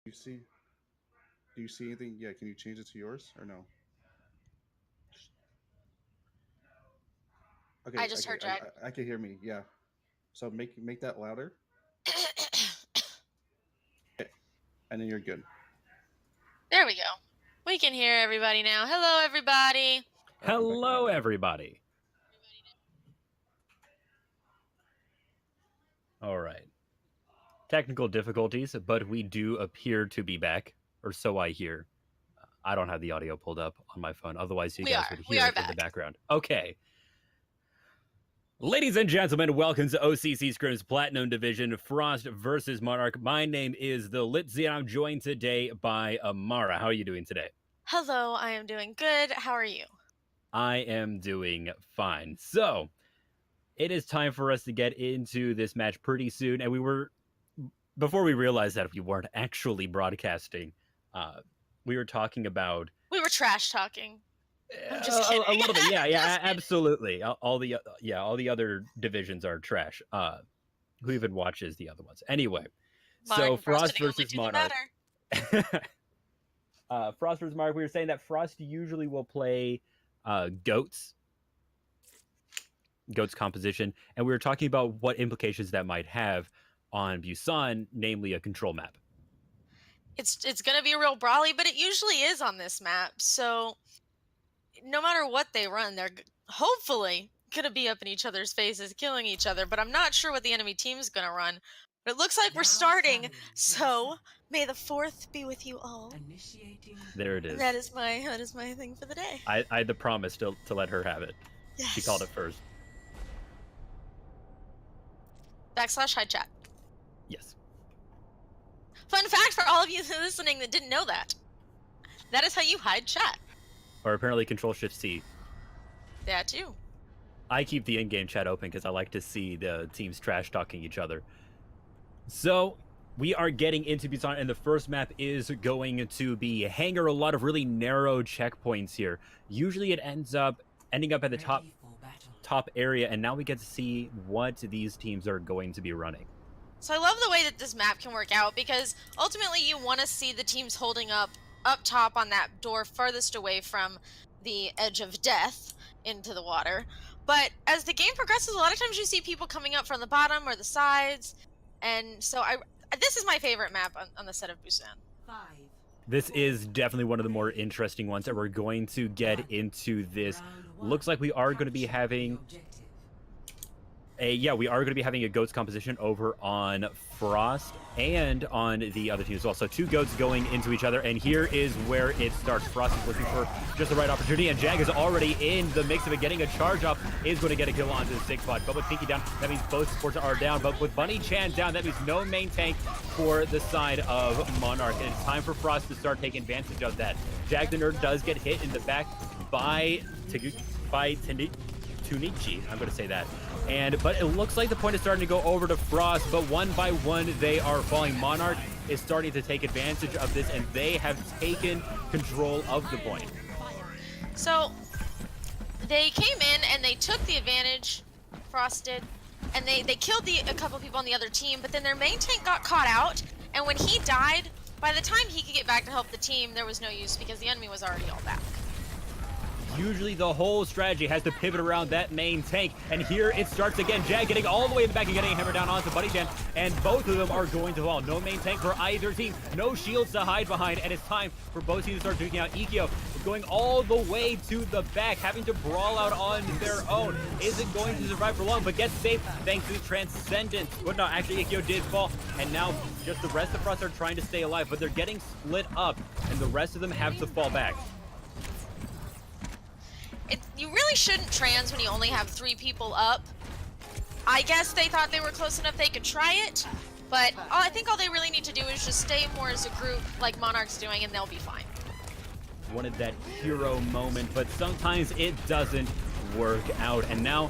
You see? Do you see anything? Yeah, can you change it to yours or no? Okay, I just okay, heard Jag. I can hear me. Yeah. So make that louder, and then you're good. There we go. We can hear everybody now. Hello, everybody. All right, I'm back on Hello, audio. everybody. All right. Technical difficulties, but we do appear to be back, or so I hear. I don't have the audio pulled up on my phone, otherwise, you We guys are. would We hear are it in the back. background. Okay. Ladies and gentlemen, welcome to O.C.C. Scrim's Platinum Division, Frost versus Monarch. My name is the Litzy, and I'm joined today by Amara. How are you doing today? Hello, I am doing good. How are you? I am doing fine. So, it is time for us to get into this match pretty soon, and before we realized that we weren't actually broadcasting, we were talking about We were trash talking. I'm just a kidding. little bit. Yeah, Just yeah, kidding. absolutely. All the other divisions are trash. Who even watches the other ones? Anyway, Monarch so and Frost Frost hitting only versus two that Monarch. matter. Frost versus Monarch. We were saying that Frost usually will play goats composition, and we were talking about what implications that might have on Busan, namely a control map. It's gonna be real brawly, but it usually is on this map. So no matter what they run, they're hopefully gonna be up in each other's faces, killing each other. But I'm not sure what the enemy team is gonna run. But it looks like we're starting. So may the fourth be with you all. There it is. That is my thing for the day. I had the promise to let her have it. Yes. She called it first. /hide chat. Yes. Fun fact for all of you listening that didn't know that. That is how you hide chat. Or apparently Control-Shift-C. That too. I keep the in-game chat open because I like to see the teams trash talking each other. So we are getting into Busan, and the first map is going to be Hangar. A lot of really narrow checkpoints here. Usually it ending up at the top area, and now we get to see what these teams are going to be running. So I love the way that this map can work out, because ultimately you want to see the teams holding up top on that door farthest away from the edge of death into the water. But as the game progresses, a lot of times you see people coming up from the bottom or the sides, and so this is my favorite map on the set of Busan. This is definitely one of the more interesting ones that we're going to get into this. Looks like we are going to be having a goats composition over on Frost and on the other team as well. So two goats going into each other, and here is where it starts. Frost is looking for just the right opportunity, and Jag is already in the mix of it, getting a charge up, is going to get a kill onto the 6 spot. But with Pinky down, that means both supports are down. But with Bunny Chan down, that means no main tank for the side of Monarch, and it's time for Frost to start taking advantage of that. Jag the Nerd does get hit in the back by Tunichi. I'm going to say that. But it looks like the point is starting to go over to Frost, but one by one they are falling. Monarch is starting to take advantage of this, and they have taken control of the point. So they came in and they took the advantage, Frost did, and they killed a couple people on the other team, but then their main tank got caught out, and when he died, by the time he could get back to help the team, there was no use because the enemy was already all back. Usually the whole strategy has to pivot around that main tank, and here it starts again. Jag getting all the way in the back and getting hammered down onto Buddy Chan, and both of them are going to fall. No main tank for either team, no shields to hide behind, and it's time for both teams to start duking out. Ikyo going all the way to the back, having to brawl out on their own. Isn't going to survive for long, but gets safe thanks to Transcendence. But no, actually Ikyo did fall, and now just the rest of us are trying to stay alive, but they're getting split up, and the rest of them have to fall back. You really shouldn't trans when you only have 3 people up. I guess they thought they were close enough they could try it, but I think all they really need to do is just stay more as a group like Monarch's doing, and they'll be fine. Wanted that hero moment, but sometimes it doesn't work out. And now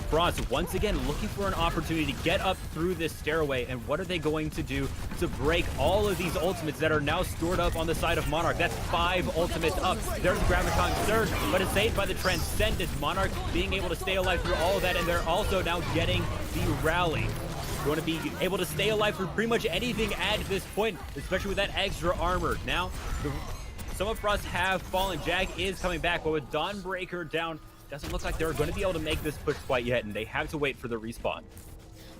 Frost once again looking for an opportunity to get up through this stairway, and what are they going to do to break all of these ultimates that are now stored up on the side of Monarch? That's 5 ultimates up. There's Graviton Surge, but it's saved by the Transcendence. Monarch being able to stay alive through all of that, and they're also now getting the rally. going to be able to stay alive for pretty much anything at this point, especially with that extra armor. Now, some of Frost have fallen. Jag is coming back, but with Dawnbreaker down, doesn't look like they're going to be able to make this push quite yet, and they have to wait for the respawn.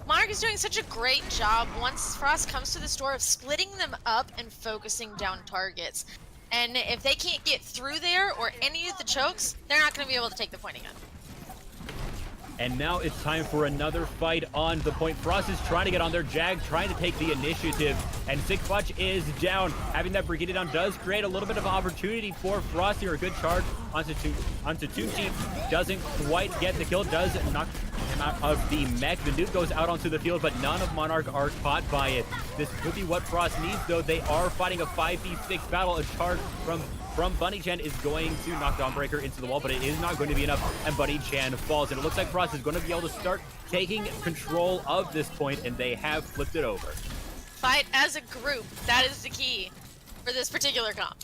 Monarch is doing such a great job once Frost comes to the store of splitting them up and focusing down targets. And if they can't get through there or any of the chokes, they're not going to be able to take the point again. And now it's time for another fight on the point. Frost is trying to get on there. Jag trying to take the initiative. And Sigfutch is down. Having that Brigade down does create a little bit of opportunity for Frost here. A good charge onto Tunchi. Doesn't quite get the kill. Does knock him out of the mech. The nuke goes out onto the field, but none of Monarch are caught by it. This could be what Frost needs, though. They are fighting a 5v6 battle. A charge from Bunny Chan is going to knock Dawnbreaker into the wall, but it is not going to be enough, and Bunny Chan falls. And it looks like Frost is going to be able to start taking control of this point, and they have flipped it over. Fight as a group. That is the key for this particular comp.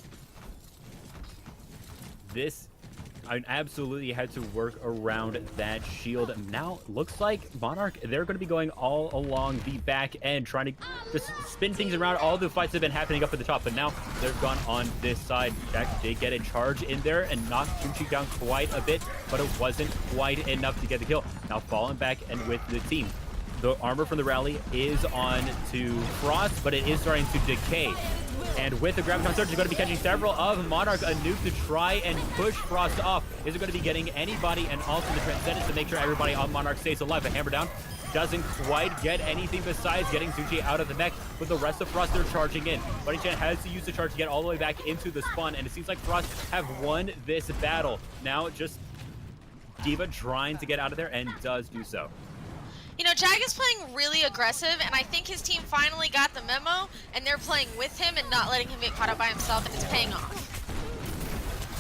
I absolutely had to work around that shield. Now, looks like Monarch, they're going to be going all along the back end, trying to just spin things around. All the fights have been happening up at the top, but now they've gone on this side. Jack did get a charge in there and knocked Tunchi down quite a bit, but it wasn't quite enough to get the kill. Now falling back and with the team. The armor from the rally is on to Frost, but it is starting to decay. And with the Graviton Surge, is going to be catching several of Monarch. A nuke to try and push Frost off. Is it going to be getting anybody? And also the Transcendence to make sure everybody on Monarch stays alive. A hammer down doesn't quite get anything besides getting Tunchi out of the mech. With the rest of Frost, they're charging in. Bunny Chan has to use the charge to get all the way back into the spawn. And it seems like Frost have won this battle. Now just D.Va trying to get out of there and does do so. You know, Jag is playing really aggressive, and I think his team finally got the memo, and they're playing with him and not letting him get caught up by himself, and it's paying off.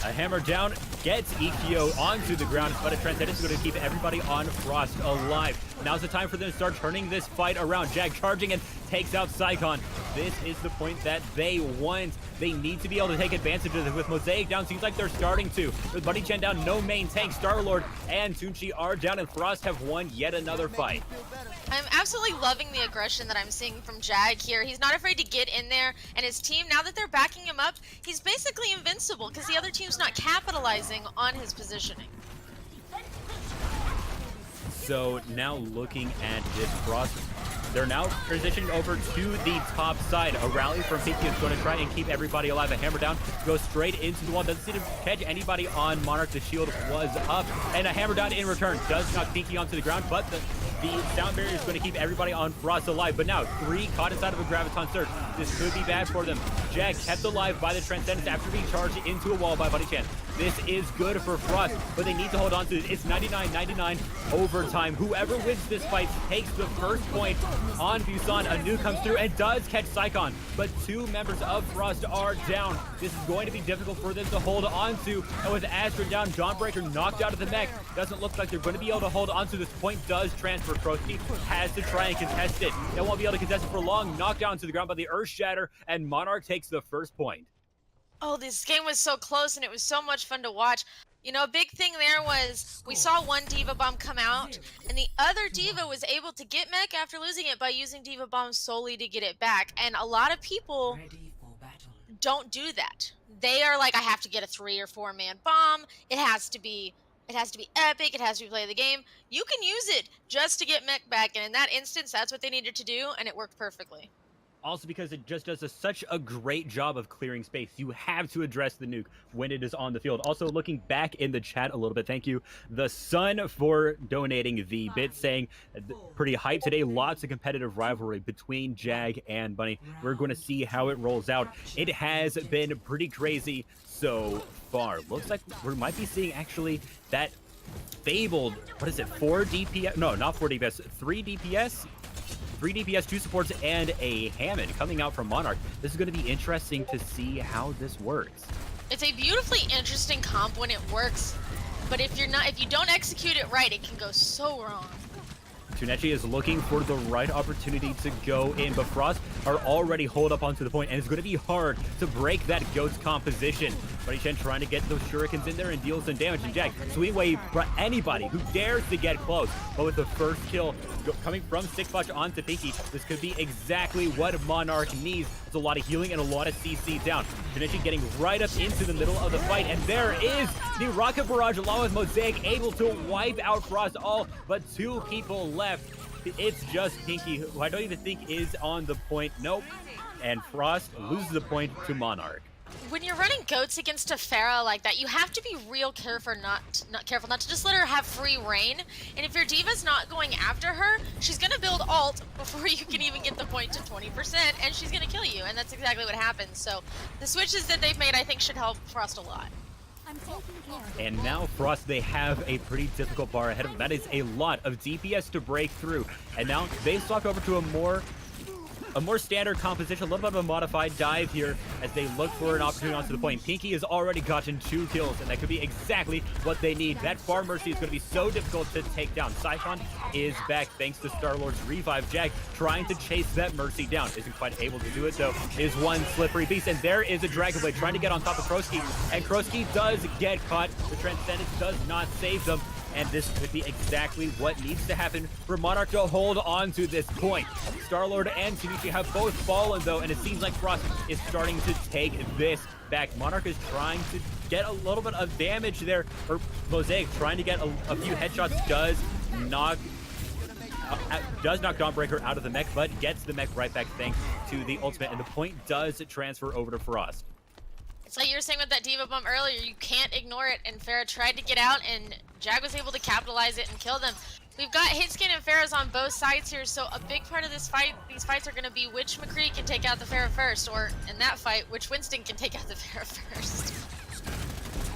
A hammer down gets EQO onto the ground, but a Transcendence is going to keep everybody on Frost alive. Now's the time for them to start turning this fight around. Jag charging and takes out Psycon. This is the point that they want. They need to be able to take advantage of it. With Mosaic down, seems like they're starting to. With Bunny Chan down, no main tank. Star-Lord and Tunchi are down, and Frost have won yet another fight. I'm absolutely loving the aggression that I'm seeing from Jag here. He's not afraid to get in there, and his team, now that they're backing him up, he's basically invincible because the other team's not capitalizing on his positioning. So now looking at this Frost, they're now transitioning over to the top side. A rally from Pinky is going to try and keep everybody alive. A hammer down goes straight into the wall. Doesn't seem to catch anybody on Monarch. The shield was up. And a hammer down in return does knock Pinky onto the ground, but the sound barrier is going to keep everybody on Frost alive. But now 3 caught inside of a Graviton Surge. This could be bad for them. Jag kept alive by the Transcendence after being charged into a wall by Bunny Chan. This is good for Frost, but they need to hold on to it. It's 99-99 overtime. Whoever wins this fight takes the first point on Busan. A nuke comes through and does catch Psycon, but 2 members of Frost are down. This is going to be difficult for them to hold on to. And with Astra down, Dawnbreaker knocked out of the mech. Doesn't look like they're going to be able to hold on to this point. Does transfer. Krosky has to try and contest it. They won't be able to contest it for long. Knocked down to the ground by the Earth Shatter, and Monarch takes the first point. Oh, this game was so close, and it was so much fun to watch. You know, a big thing there was we saw one D.Va bomb come out, and the other D.Va was able to get mech after losing it by using D.Va bombs solely to get it back. And a lot of people don't do that. They are like, I have to get a 3 or 4 man bomb. It has to be epic. It has to be play of the game. You can use it just to get mech back, and in that instance, that's what they needed to do, and it worked perfectly. Also because it just does such a great job of clearing space. You have to address the nuke when it is on the field. Also, looking back in the chat a little bit, thank you, The Sun, for donating the bit, saying pretty hype today. Lots of competitive rivalry between Jag and Bunny. We're going to see how it rolls out. It has been pretty crazy so far. Looks like we might be seeing actually that fabled, what is it, 4 DPS? No, not 4 DPS, 3 DPS? 3 DPS, 2 supports, and a Hammond coming out from Monarch. This is going to be interesting to see how this works. It's a beautifully interesting comp when it works, but if you don't execute it right, it can go so wrong. Tunechi is looking for the right opportunity to go in, but Frost are already holed up onto the point, and it's going to be hard to break that Goat's composition. Buddy Chen trying to get those shurikens in there and deal some damage, and Jack swing wave for anybody who dares to get close. But with the first kill coming from Sickbotch onto Pinky, this could be exactly what Monarch needs. It's a lot of healing and a lot of CC down. Tunechi getting right up into the middle of the fight, and there is the Rocket Barrage along with Mosaic able to wipe out Frost all but 2 people left. It's just Pinky, who I don't even think is on the point. Nope. And Frost loses the point to Monarch. When you're running goats against a Pharah like that, you have to be real careful not to just let her have free reign. And if your Diva's not going after her, she's gonna build ult before you can even get the point to 20%, and she's gonna kill you. And that's exactly what happens. So the switches that they've made, I think, should help Frost a lot. And now Frost, they have a pretty difficult bar ahead of them. That is a lot of DPS to break through. And now they swapped over to a more standard composition, a little bit of a modified dive here as they look for an opportunity onto the point. Pinky has already gotten 2 kills, and that could be exactly what they need. That far Mercy is going to be so difficult to take down. Syphon is back thanks to Star-Lord's revive. Jack trying to chase that Mercy down. Isn't quite able to do it, though. Is one slippery beast, and there is a Dragon Blade trying to get on top of Kroski, and Kroski does get caught. The Transcendence does not save them. And this could be exactly what needs to happen for Monarch to hold on to this point. Star-Lord and Shinichi have both fallen, though, and it seems like Frost is starting to take this back. Monarch is trying to get a little bit of damage there, or Mosaic trying to get a few headshots, does knock Dawnbreaker out of the mech, but gets the mech right back thanks to the ultimate, and the point does transfer over to Frost. It's like you were saying with that Diva bomb earlier, you can't ignore it, and Pharah tried to get out, and Jag was able to capitalize it and kill them. We've got Hitscan and Pharahs on both sides here, so a big part of this fight, these fights are going to be which McCree can take out the Pharah first, or in that fight, which Winston can take out the Pharah first.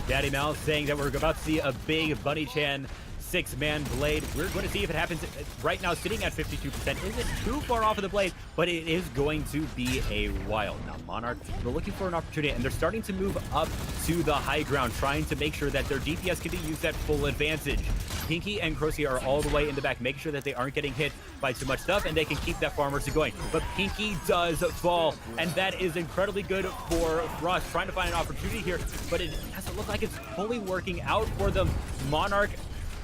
Daddy Mal saying that we're about to see a big Bunny Chan 6-man blade. We're going to see if it happens. Right now sitting at 52%. Isn't too far off of the blade, but it is going to be a while. Now Monarch, they're looking for an opportunity, and they're starting to move up to the high ground, trying to make sure that their DPS can be used at full advantage. Pinky and Kroski are all the way in the back, making sure that they aren't getting hit by too much stuff, and they can keep that farm mercy going. But Pinky does fall, and that is incredibly good for Frost, trying to find an opportunity here, but it doesn't look like it's fully working out for them. Monarch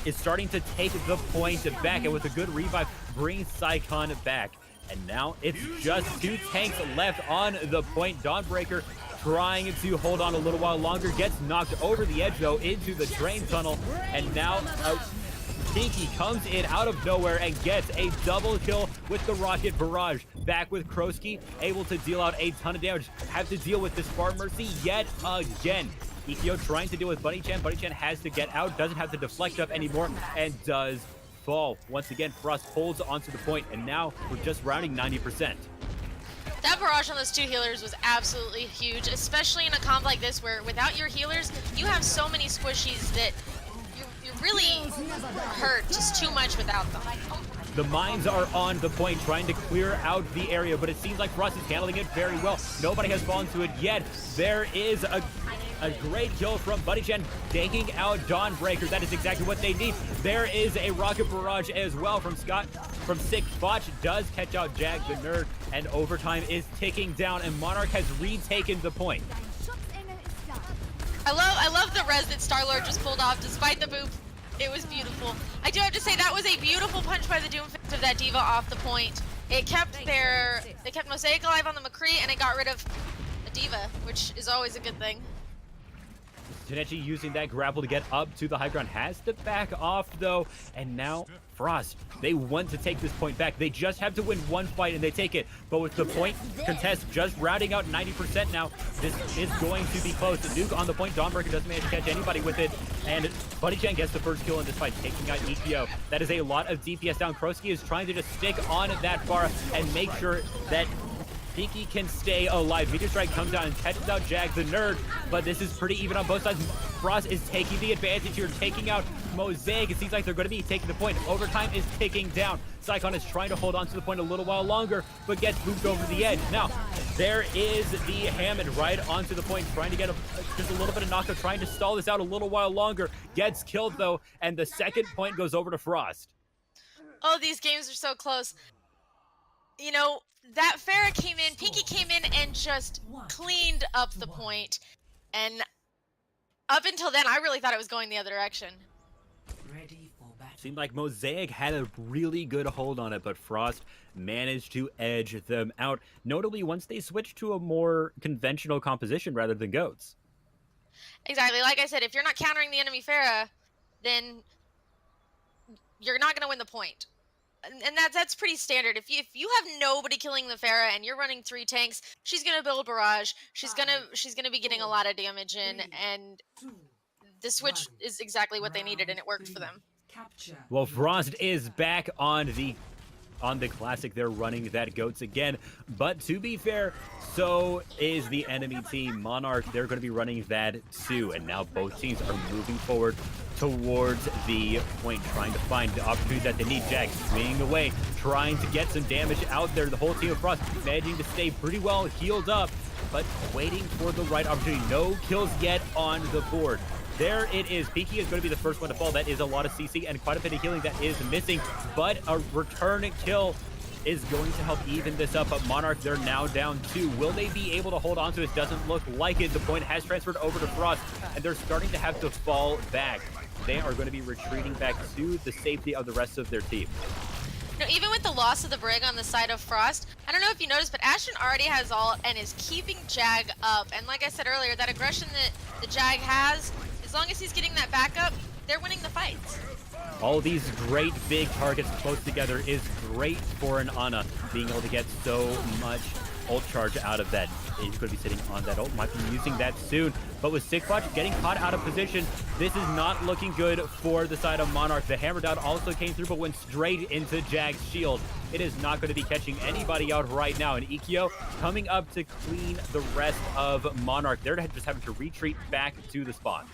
is starting to take the point back, and with a good revive, brings Sycon back. And now it's just 2 tanks left on the point. Dawnbreaker trying to hold on a little while longer, gets knocked over the edge though into the drain tunnel, and now Pinky comes in out of nowhere and gets a double kill with the Rocket Barrage. Back with Kroski, able to deal out a ton of damage. Have to deal with this Farm Mercy yet again. Ikyo trying to deal with Bunny Chan. Bunny Chan has to get out, doesn't have to deflect up anymore, and does fall. Once again, Frost holds onto the point, and now we're just rounding 90%. That barrage on those 2 healers was absolutely huge, especially in a comp like this where without your healers, you have so many squishies that you really hurt just too much without them. The mines are on the point, trying to clear out the area, but it seems like Frost is handling it very well. Nobody has fallen to it yet. There is a great kill from Bunny Chan, taking out Dawnbreaker. That is exactly what they need. There is a Rocket Barrage as well from Sickbotch. Does catch out Jag the Nerd, and overtime is ticking down, and Monarch has retaken the point. I love the res that Star-Lord just pulled off despite the boop. It was beautiful. I do have to say that was a beautiful punch by the Doomfist of that Diva off the point. It kept Mosaic alive on the McCree, and it got rid of the Diva, which is always a good thing. Tanechi using that grapple to get up to the high ground, has to back off though, and now Frost, they want to take this point back. They just have to win 1 fight and they take it, but with the point contest just rounding out 90% now, this is going to be close. The Duke on the point, Dawnbreaker doesn't manage to catch anybody with it, and Bunny Chan gets the first kill in this fight, taking out Ikyo. That is a lot of DPS down. Kroski is trying to just stick on that far and make sure that Pinky can stay alive. Meteor Strike comes down and catches out Jag the Nerd, but this is pretty even on both sides. Frost is taking the advantage here, taking out Mosaic. It seems like they're going to be taking the point. Overtime is ticking down. Sycon is trying to hold on to the point a little while longer, but gets moved over the edge. Now, there is the Hammond right onto the point, trying to get just a little bit of knockup, trying to stall this out a little while longer. Gets killed, though, and the second point goes over to Frost. Oh, these games are so close. You know, that Farah came in, Pinky came in and just cleaned up the point. And up until then, I really thought it was going the other direction. Seemed like Mosaic had a really good hold on it, but Frost managed to edge them out, notably once they switched to a more conventional composition rather than goats. Exactly. Like I said, if you're not countering the enemy Farah, then you're not going to win the point. And that's pretty standard. If you have nobody killing the Farah and you're running 3 tanks, she's gonna build barrage. She's gonna be getting a lot of damage in, and the switch is exactly what they needed, and it worked for them. Well, Frost is back on the classic. They're running that goats again, but to be fair, so is the enemy team. Monarch, they're going to be running that too, and now both teams are moving forward towards the point, trying to find the opportunity that they need. Jag swinging away, trying to get some damage out there. The whole team of Frost managing to stay pretty well healed up, but waiting for the right opportunity. No kills yet on the board. There it is. Pinky is going to be the first one to fall. That is a lot of CC and quite a bit of healing that is missing, but a return kill is going to help even this up. But Monarch, they're now down 2. Will they be able to hold on to it? Doesn't look like it. The point has transferred over to Frost, and they're starting to have to fall back. They are going to be retreating back to the safety of the rest of their team. Even with the loss of the Brig on the side of Frost, I don't know if you noticed, but Ashton already has ult and is keeping Jag up. And like I said earlier, that aggression that the Jag has, as long as he's getting that backup, they're winning the fights. All these great big targets close together is great for an Ana, being able to get so much ult charge out of that. He's going to be sitting on that ult, might be using that soon. But with Sigfox getting caught out of position, this is not looking good for the side of Monarch. The hammer down also came through, but went straight into Jag's shield. It is not going to be catching anybody out right now. And Ikeo coming up to clean the rest of Monarch. They're just having to retreat back to the spawn.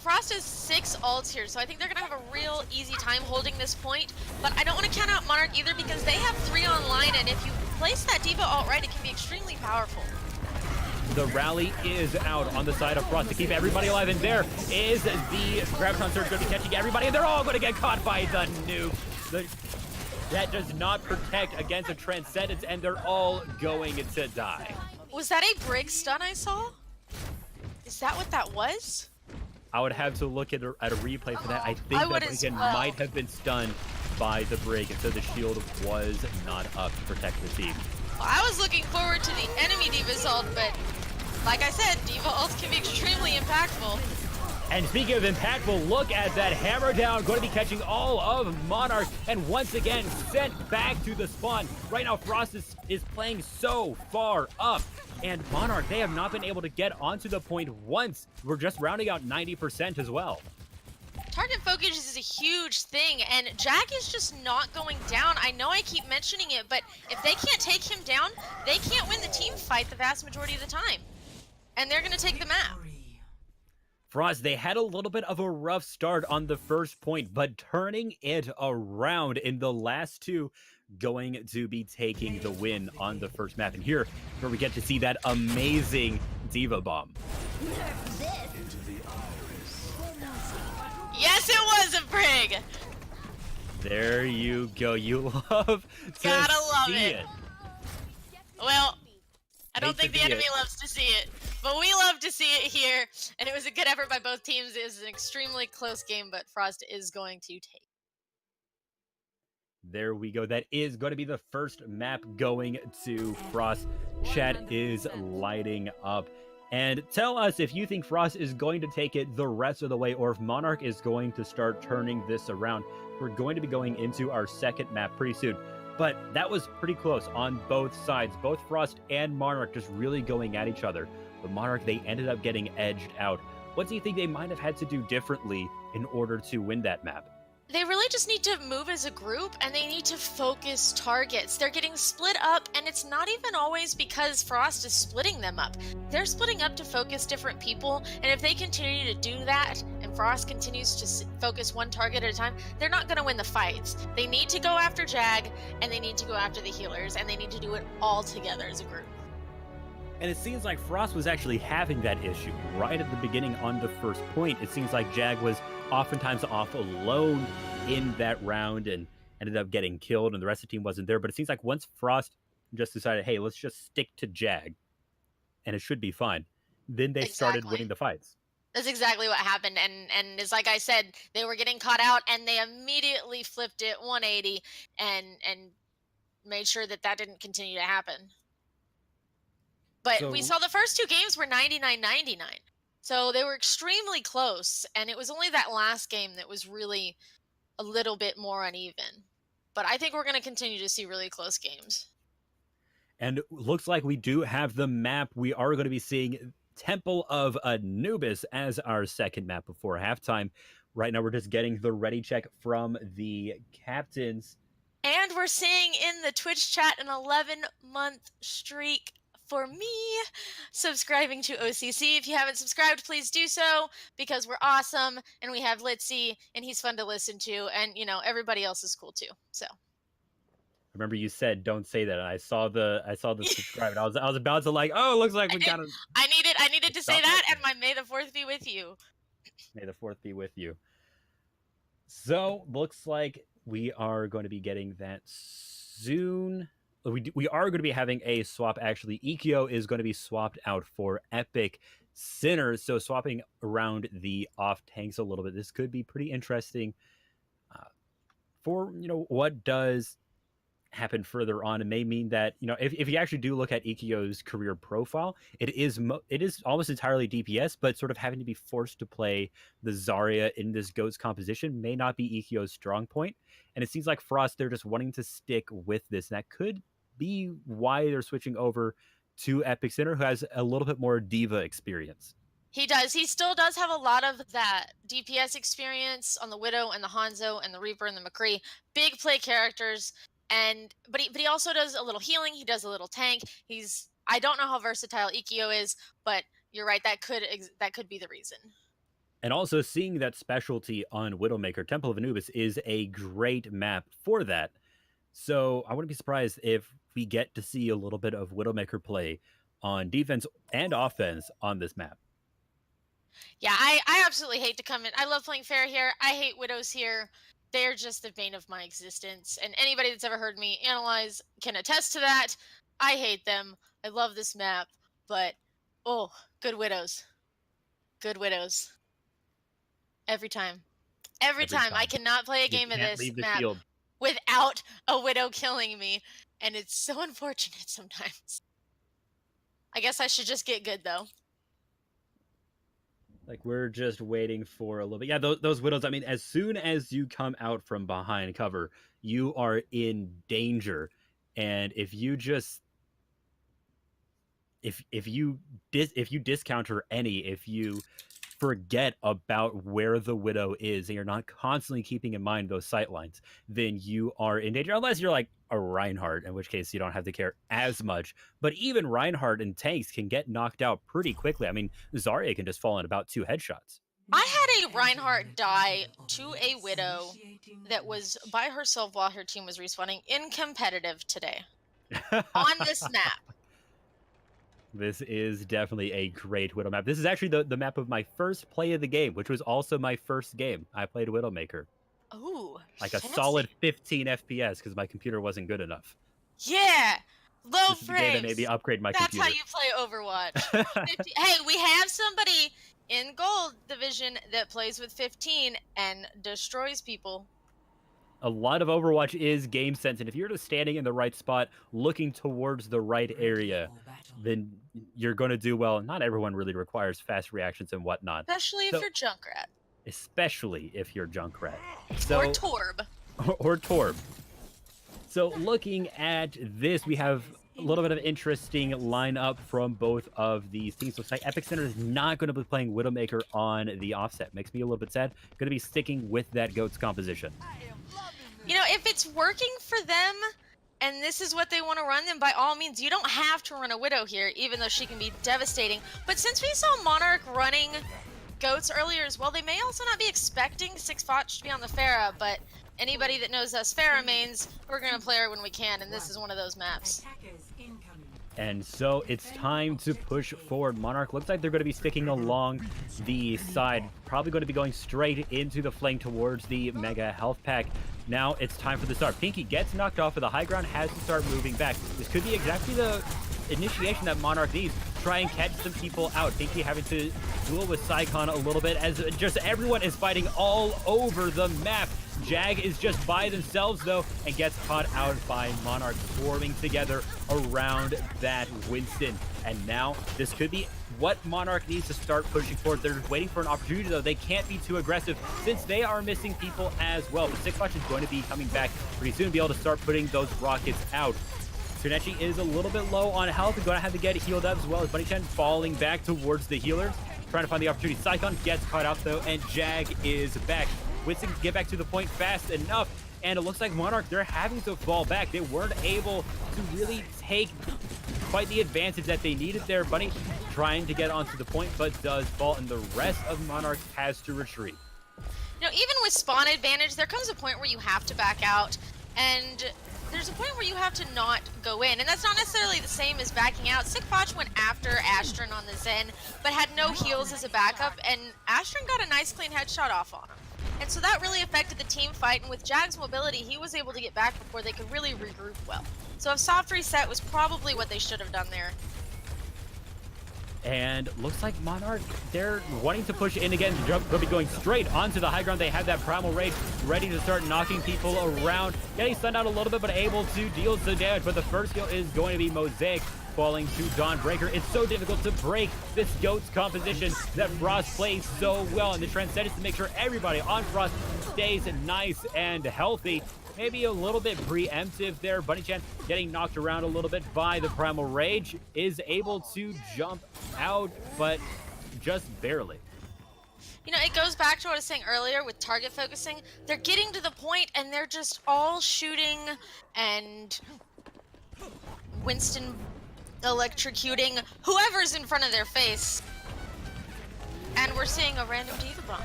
Frost has 6 ults here, so I think they're going to have a real easy time holding this point. But I don't want to count out Monarch either, because they have 3 online, and if you place that D.Va ult right, it can be extremely powerful. The rally is out on the side of Frost to keep everybody alive, and there is the Graviton Surge going to be catching everybody, and they're all going to get caught by the nuke. That does not protect against a Transcendence, and they're all going to die. Was that a Brig stun I saw? Is that what that was? I would have to look at a replay for that. I think that Brig might have been stunned by the Brig, and so the shield was not up to protect the team. Well, I was looking forward to the enemy D.Va's ult, but like I said, D.Va ults can be extremely impactful. And speaking of impactful, look at that hammer down, going to be catching all of Monarch, and once again sent back to the spawn. Right now, Frost is playing so far up, and Monarch, they have not been able to get onto the point once. We're just rounding out 90% as well. Target focus is a huge thing, and Jag is just not going down. I know I keep mentioning it, but if they can't take him down, they can't win the team fight the vast majority of the time. And they're going to take the map. Frost, they had a little bit of a rough start on the first point, but turning it around in the last 2, going to be taking the win on the first map. And here, where we get to see that amazing D.Va bomb. Yes, it was a Brig! There you go. You love to Gotta love see it. Well, I don't think the enemy loves to see it, but we love to see it here, and it was a good effort by both teams. It was an extremely close game, but Frost is going to take. There we go. That is going to be the first map going to Frost. Chat is lighting up. And tell us if you think Frost is going to take it the rest of the way, or if Monarch is going to start turning this around. We're going to be going into our second map pretty soon. But that was pretty close on both sides. Both Frost and Monarch just really going at each other. But Monarch, they ended up getting edged out. What do you think they might have had to do differently in order to win that map? They really just need to move as a group, and they need to focus targets. They're getting split up, and it's not even always because Frost is splitting them up. They're splitting up to focus different people, and if they continue to do that, and Frost continues to focus one target at a time, they're not going to win the fights. They need to go after Jag, and they need to go after the healers, and they need to do it all together as a group. And it seems like Frost was actually having that issue right at the beginning on the first point. It seems like Jag was oftentimes off alone in that round, and ended up getting killed, and the rest of the team wasn't there. But it seems like once Frost just decided, hey, let's just stick to Jag, and it should be fine, then they started Exactly. winning the fights. That's exactly what happened, and it's like I said, they were getting caught out, and they immediately flipped it 180 and made sure that that didn't continue to happen. But we So saw the first 2 games were 99-99. So they were extremely close, and it was only that last game that was really a little bit more uneven. But I think we're going to continue to see really close games. And looks like we do have the map. We are going to be seeing Temple of Anubis as our second map before halftime. Right now, we're just getting the ready check from the captains. And we're seeing in the Twitch chat an 11-month streak for me subscribing to O.C.C. If you haven't subscribed, please do so, because we're awesome, and we have Litzy, and he's fun to listen to, and, you know, everybody else is cool too. So I remember you said don't say that, and I saw the subscribe, and I was about to like, oh, it looks like we got to. I needed to say that, and my May the 4th be with you. May the 4th be with you. So looks like we are going to be getting that soon. We are going to be having a swap. Actually, Ikyo is going to be swapped out for Epic Sinners. So swapping around the off tanks a little bit. This could be pretty interesting. For what does happen further on, it may mean that if you actually do look at Ikyo's career profile, it is almost entirely DPS, but sort of having to be forced to play the Zarya in this GOATS composition may not be Ikyo's strong point. And it seems like Frost, they're just wanting to stick with this, and that could be why they're switching over to Epic Sinner, who has a little bit more diva experience. He does. He still does have a lot of that DPS experience on the Widow and the Hanzo and the Reaper and the McCree. Big play characters. But he also does a little healing. He does a little tank. I don't know how versatile Ikyo is, but you're right. That could be the reason. And also seeing that specialty on Widowmaker, Temple of Anubis is a great map for that. So I wouldn't be surprised if we get to see a little bit of Widowmaker play on defense and offense on this map. Yeah, I absolutely hate to come in. I love playing fair here. I hate Widows here. They're just the bane of my existence. And anybody that's ever heard me analyze can attest to that. I hate them. I love this map. But, oh, good Widows. Good Widows. Every time. Every time. I cannot play a game of this map without a Widow killing me. And it's so unfortunate sometimes. I guess I should just get good, though. Like, we're just waiting for a little bit. Yeah, those Widows, I mean, as soon as you come out from behind cover, you are in danger. And if you just... If you discount her any, if you forget about where the Widow is, and you're not constantly keeping in mind those sight lines, then you are in danger. Unless you're like a Reinhardt, in which case you don't have to care as much. But even Reinhardt and tanks can get knocked out pretty quickly. I mean, Zarya can just fall in about 2 headshots. I had a Reinhardt die to a Widow that was by herself while her team was respawning in competitive today on this map. This is definitely a great Widow map. This is actually the map of my first play of the game, which was also my first game. I played Widowmaker. Ooh, like a solid 15 FPS because my computer wasn't good enough. Yeah, low this is frames. the game that made me upgrade my That's computer. That's how you play Overwatch. Hey, we have somebody in Gold Division that plays with 15 and destroys people. A lot of Overwatch is game sense, and if you're just standing in the right spot, looking towards the right area, then you're going to do well. Not everyone really requires fast reactions and whatnot. Especially if you're Junkrat. Especially if you're Junkrat. So, or Torb. Or Torb. So looking at this, we have a little bit of interesting lineup from both of these teams. Looks like Epic Center is not going to be playing Widowmaker on the offset. Makes me a little bit sad. Going to be sticking with that GOATS composition. You know, if it's working for them and this is what they want to run, then by all means, you don't have to run a Widow here, even though she can be devastating. But since we saw Monarch running GOATS earlier as well, they may also not be expecting 6-Foch to be on the Pharah, but anybody that knows us Pharah mains, we're going to play her when we can, and this is one of those maps. And so it's time to push forward. Monarch looks like they're going to be sticking along the side. Probably going to be going straight into the flank towards the Mega Health Pack. Now it's time for the start. Pinky gets knocked off of the high ground, has to start moving back. This could be exactly the initiation that Monarch needs. Try and catch some people out. Pinky having to duel with Psycon a little bit as just everyone is fighting all over the map. Jag is just by themselves though and gets caught out by Monarch swarming together around that Winston. And now this could be what Monarch needs to start pushing forward. They're waiting for an opportunity though. They can't be too aggressive since they are missing people as well. But Sixwatch is going to be coming back pretty soon, be able to start putting those rockets out. Tsunechi is a little bit low on health and going to have to get healed up as well as Bunny Chen falling back towards the healers. Trying to find the opportunity. Psycon gets caught out though and Jag is back. Winston can get back to the point fast enough, and it looks like Monarch, they're having to fall back. They weren't able to really take quite the advantage that they needed there. Bunny trying to get onto the point, but does fall, and the rest of Monarch has to retreat. You know, even with spawn advantage, there comes a point where you have to back out, and there's a point where you have to not go in, and that's not necessarily the same as backing out. Sixwatch went after Astron on the Zen, but had no heals as a backup, and Astron got a nice clean headshot off on him. And so that really affected the team fight, and with Jag's mobility, he was able to get back before they could really regroup well. So a soft reset was probably what they should have done there. And looks like Monarch, they're wanting to push in again. The jump will be going straight onto the high ground. They have that Primal Rage ready to start knocking people around. Getting stunned out a little bit, but able to deal some damage. But the first kill is going to be Mosaic, falling to Dawnbreaker. It's so difficult to break this GOAT's composition that Frost plays so well. And the Transcendence to make sure everybody on Frost stays nice and healthy. Maybe a little bit preemptive there. Bunny Chan getting knocked around a little bit by the Primal Rage, is able to jump out, but just barely. You know, it goes back to what I was saying earlier with target focusing. They're getting to the point and they're just all shooting, and Winston electrocuting whoever's in front of their face. And we're seeing a random D.Va bomb.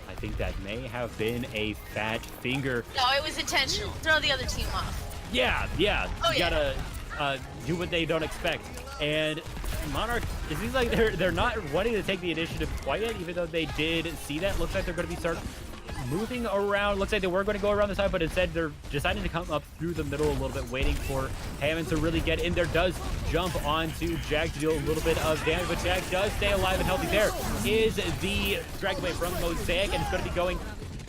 I think that may have been a fat finger. No, it was intentional. Throw the other team off. Yeah. Oh, You gotta do what they don't expect. And Monarch, it seems like they're not wanting to take the initiative quite yet, even though they did see that. Looks like they're going to be moving around. Looks like they were going to go around the side, but instead they're deciding to come up through the middle a little bit, waiting for Hammond to really get in there. Does jump onto Jag to deal a little bit of damage, but Jag does stay alive and healthy. There is the drag away from Mosaic, and it's going to be going.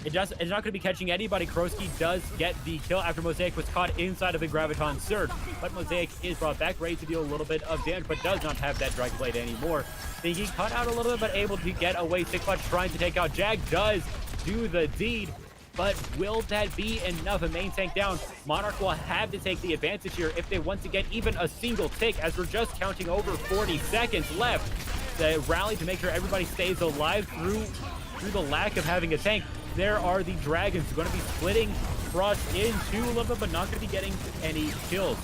It's not going to be catching anybody. Krosky does get the kill after Mosaic was caught inside of the Graviton Surge, but Mosaic is brought back, ready to deal a little bit of damage, but does not have that Drag Blade anymore. Thinking cut out a little bit, but able to get away. Sixwatch trying to take out Jag, does do the deed, but will that be enough? A main tank down. Monarch will have to take the advantage here if they want to get even a single tick, as we're just counting over 40 seconds left. The rally to make sure everybody stays alive through the lack of having a tank. There are the Dragons going to be splitting Frost into a little bit, but not going to be getting any kills.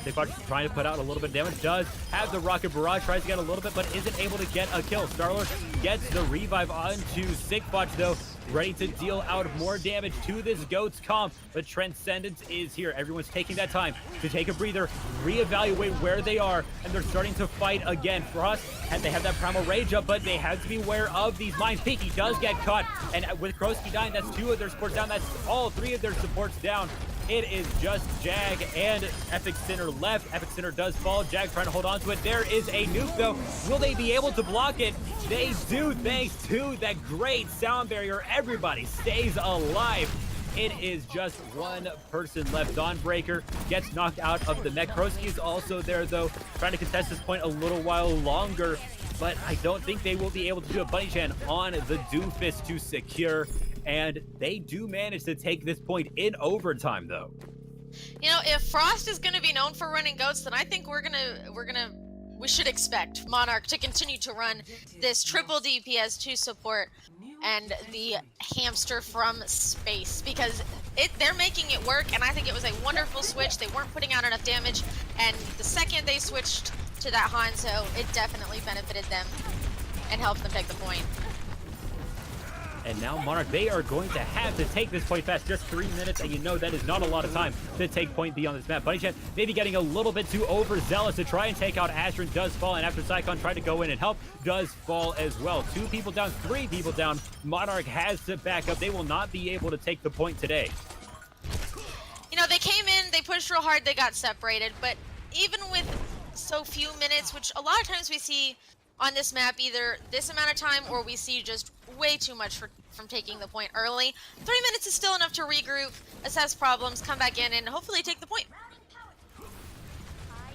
Sixwatch trying to put out a little bit of damage. Does have the Rocket Barrage, tries to get a little bit, but isn't able to get a kill. Starlord gets the revive onto Sixwatch though, ready to deal out more damage to this GOAT's comp. But Transcendence is here. Everyone's taking that time to take a breather, reevaluate where they are, and they're starting to fight again. Frost, they have that Primal Rage up, but they have to be aware of these mines. Pinky does get caught, and with Krosky dying, that's 2 of their supports down. That's all 3 of their supports down. It is just Jag and Epic Sinner left. Epic Sinner does fall. Jag trying to hold on to it. There is a nuke though. Will they be able to block it? They do, thanks to that great sound barrier. Everybody stays alive. It is just 1 person left. Dawnbreaker gets knocked out of the mech. Krosky is also there though, trying to contest this point a little while longer, but I don't think they will be able to do a Bunny Chan on the Doomfist to secure. And they do manage to take this point in overtime though. You know, if Frost is going to be known for running GOATs, then I think we should expect Monarch to continue to run this triple DPS to support and the hamster from space, because they're making it work, and I think it was a wonderful switch. They weren't putting out enough damage, and the second they switched to that Hanzo, it definitely benefited them and helped them take the point. And now Monarch, they are going to have to take this point fast. Just 3 minutes, and you know that is not a lot of time to take point B on this map. Bunny Chan maybe getting a little bit too overzealous to try and take out Astron, does fall, and after Psycon tried to go in and help, does fall as well. 2 people down, 3 people down. Monarch has to back up. They will not be able to take the point today. You know, they came in, they pushed real hard, they got separated, but even with so few minutes, which a lot of times we see on this map either this amount of time or we see just way too much from taking the point early, 3 minutes is still enough to regroup, assess problems, come back in, and hopefully take the point.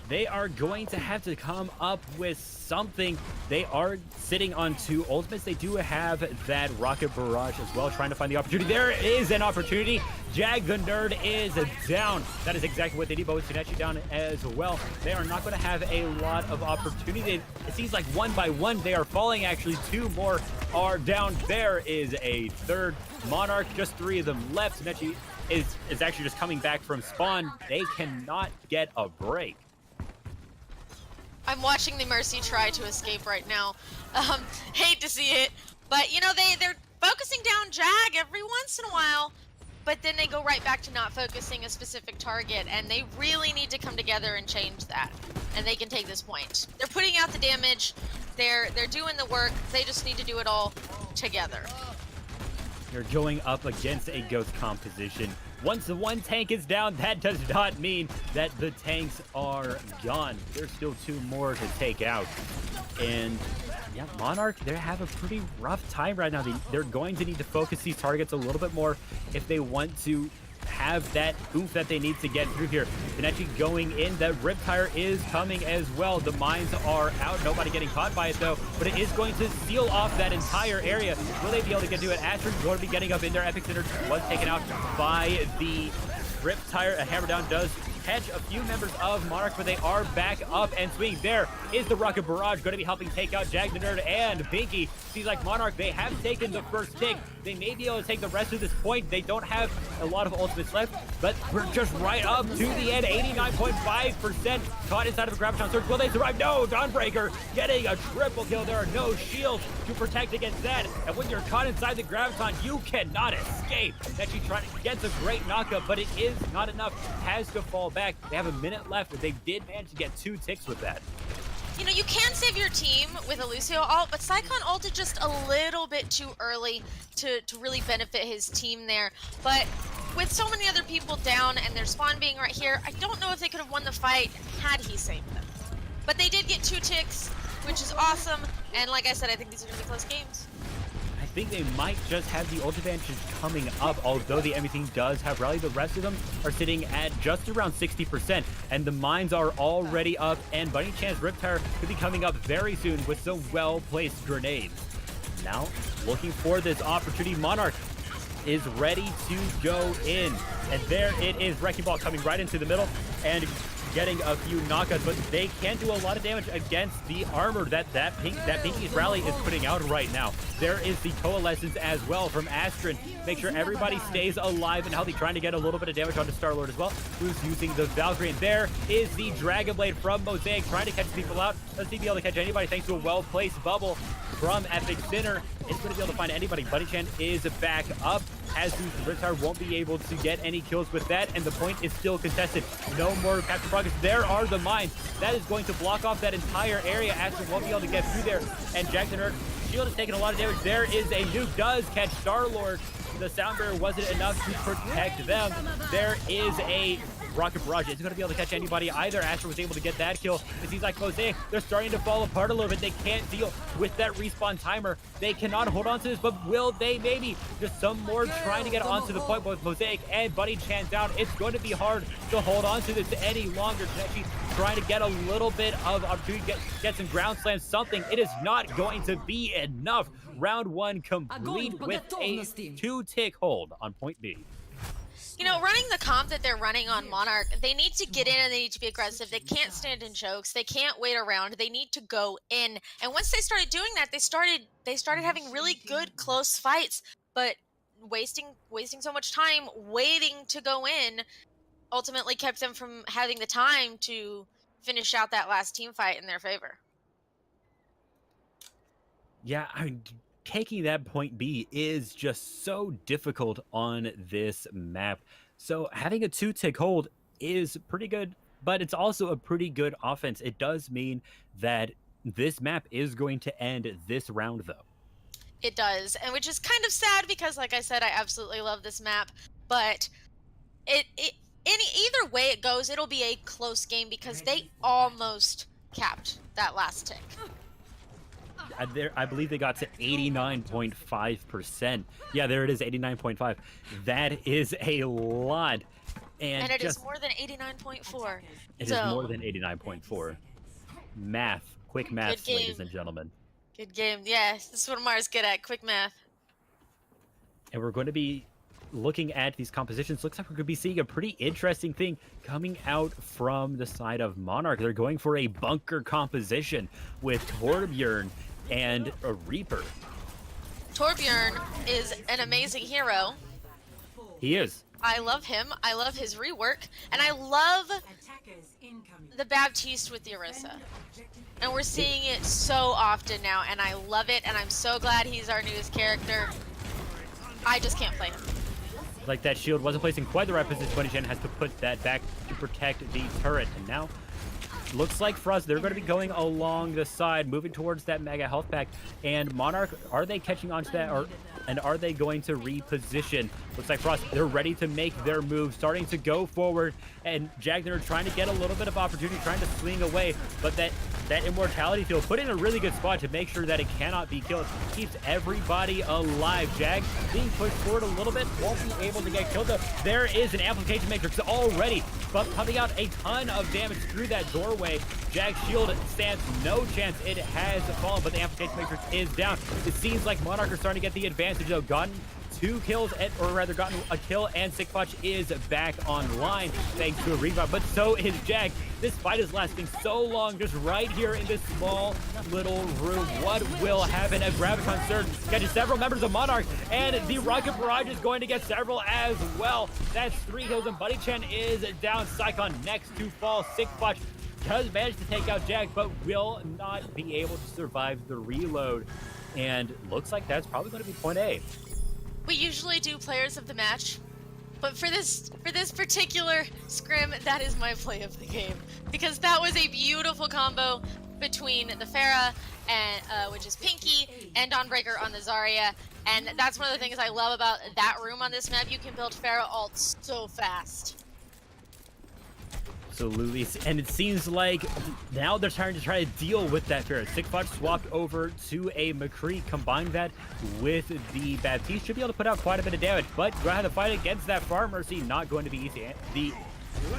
They are going to have to come up with something. They are sitting on 2 ultimates. They do have that rocket barrage as well, trying to find the opportunity. There is an opportunity. Jag the Nerd is down. That is exactly what they need, but with Tsunechi down as well, they are not going to have a lot of opportunity. It seems like one by one they are falling. Actually, 2 more are down. There is a third. Monarch, just 3 of them left. Tsunechi is actually just coming back from spawn. They cannot get a break. I'm watching the Mercy try to escape right now. Hate to see it, but you know, they're focusing down Jag every once in a while, but then they go right back to not focusing a specific target, and they really need to come together and change that, and they can take this point. They're putting out the damage, they're doing the work, they just need to do it all together. You're going up against a ghost composition. Once the 1 tank is down, that does not mean that the tanks are gone. There's still 2 more to take out. And yeah, Monarch, they have a pretty rough time right now. They're going to need to focus these targets a little bit more if they want to have that oomph that they need to get through here. And actually going in, that Riptire is coming as well. The mines are out, nobody getting caught by it though, but it is going to seal off that entire area. Will they be able to get to it? Astron's going to be getting up in there. Epic Center was taken out by the Riptire. A hammer down does catch a few members of Monarch, but they are back up and swinging. There is the Rocket Barrage going to be helping take out Jag the Nerd and Pinky. Seems like Monarch, they have taken the first tick. They may be able to take the rest of this point. They don't have a lot of ultimates left, but we're just right up to the end. 89.5% caught inside of a Graviton Surge. Will they survive? No! Dawnbreaker getting a triple kill. There are no shields to protect against that. And when you're caught inside the Graviton, you cannot escape. Actually trying to get a great knockup, but it is not enough. Has to fall back. They have a minute left, but they did manage to get 2 ticks with that. You know, you can save your team with a Lucio ult, but Psycon ulted just a little bit too early to really benefit his team there. But with so many other people down and their spawn being right here, I don't know if they could have won the fight had he saved them. But they did get 2 ticks, which is awesome. And like I said, I think these are going to be close games. I think they might just have the ult advantage coming up, although the enemy team does have rally. The rest of them are sitting at just around 60%, and the mines are already up, and Bunny Chan's Riptire could be coming up very soon with some well-placed grenades. Now, looking for this opportunity, Monarch is ready to go in, and there it is. Wrecking Ball coming right into the middle, and getting a few knockouts, but they can do a lot of damage against the armor that Pinky's rally is putting out right now. There is the Coalescence as well from Astron. Make sure everybody stays alive and healthy, trying to get a little bit of damage onto Star-Lord as well, who's using the Valkyrie. And there is the Dragon Blade from Mosaic, trying to catch people out. Doesn't seem to be able to catch anybody thanks to a well-placed bubble from Epic Sinner. It's going to be able to find anybody. Buddy Chan is back up, as Riptire won't be able to get any kills with that, and the point is still contested. No more capture progress. There are the mines. That is going to block off that entire area. Astron won't be able to get through there, and Jack the Nerd, shield is taking a lot of damage. There is a nuke, does catch Star-Lord. The sound barrier wasn't enough to protect them. There is a Rocket Barrage. Isn't going to be able to catch anybody either. Astro was able to get that kill. It seems like Mosaic, they're starting to fall apart a little bit. They can't deal with that respawn timer. They cannot hold on to this, but will they? Maybe. Just some more trying to get onto the point with Mosaic and Buddy Chan down. It's going to be hard to hold on to this any longer. Takeshi trying to get a little bit of opportunity, get some ground slams, something. It is not going to be enough. Round 1 complete with a 2-tick hold on point B. You know, running the comp that they're running on Monarch, they need to get in and they need to be aggressive. They can't stand in chokes. They can't wait around. They need to go in. And once they started doing that, they started having really good close fights, but wasting so much time waiting to go in ultimately kept them from having the time to finish out that last team fight in their favor. Yeah, I taking that point B is just so difficult on this map. So having a 2-tick hold is pretty good, but it's also a pretty good offense. It does mean that this map is going to end this round, though. It does, and which is kind of sad because, like I said, I absolutely love this map. But it either way it goes, it'll be a close game because they almost capped that last tick. I believe they got to 89.5%. Yeah, there it is, 89.5. That is a lot. And it is more than 89.4. It is more than 89.4. Math. Quick math, ladies and gentlemen. Good game. Yeah, this is what Mars good at, quick math. And we're going to be looking at these compositions. Looks like we're going to be seeing a pretty interesting thing coming out from the side of Monarch. They're going for a bunker composition with Torbjorn and a Reaper. Torbjorn is an amazing hero. He is. I love him. I love his rework. And I love the Baptiste with the Orisa. And we're seeing it so often now, and I love it, and I'm so glad he's our newest character. I just can't play him. Like that shield wasn't placed in quite the right position, but Jen has to put that back to protect the turret. And now, looks like for us, they're going to be going along the side, moving towards that mega health pack. And Monarch, are they catching on to that, and are they going to reposition? Looks like for us, they're ready to make their move, starting to go forward. And Jagner trying to get a little bit of opportunity, trying to swing away, but that immortality field put in a really good spot to make sure that it cannot be killed. Keeps everybody alive. Jag being pushed forward a little bit, won't be able to get killed though. There is an amplification matrix already, but pumping out a ton of damage through that doorway. Jag's shield stands no chance. It has fallen, but the amplification matrix is down. It seems like Monarch are starting to get the advantage though. Gotten 2 kills, or rather gotten a kill, and Sickfotch is back online thanks to a revive, but so is Jag. This fight is lasting so long, just right here in this small little room. What will happen as Graviton Surge catches several members of Monarch, and the Rocket Barrage is going to get several as well. That's 3 kills, and Buddy Chen is down. Psychon next to fall. Sickfotch does manage to take out Jag, but will not be able to survive the reload. And looks like that's probably going to be point A. We usually do players of the match, but for this particular scrim, that is my play of the game, because that was a beautiful combo between the Pharah and which is Pinky, and Dawnbreaker on the Zarya, and that's one of the things I love about that room on this map. You can build Pharah ults so fast. Absolutely, and it seems like now they're trying to deal with that Pharah. Sickfotch swapped over to a McCree, combined that with the Baptiste, should be able to put out quite a bit of damage, but going to have to fight against that Farm Mercy, not going to be easy. The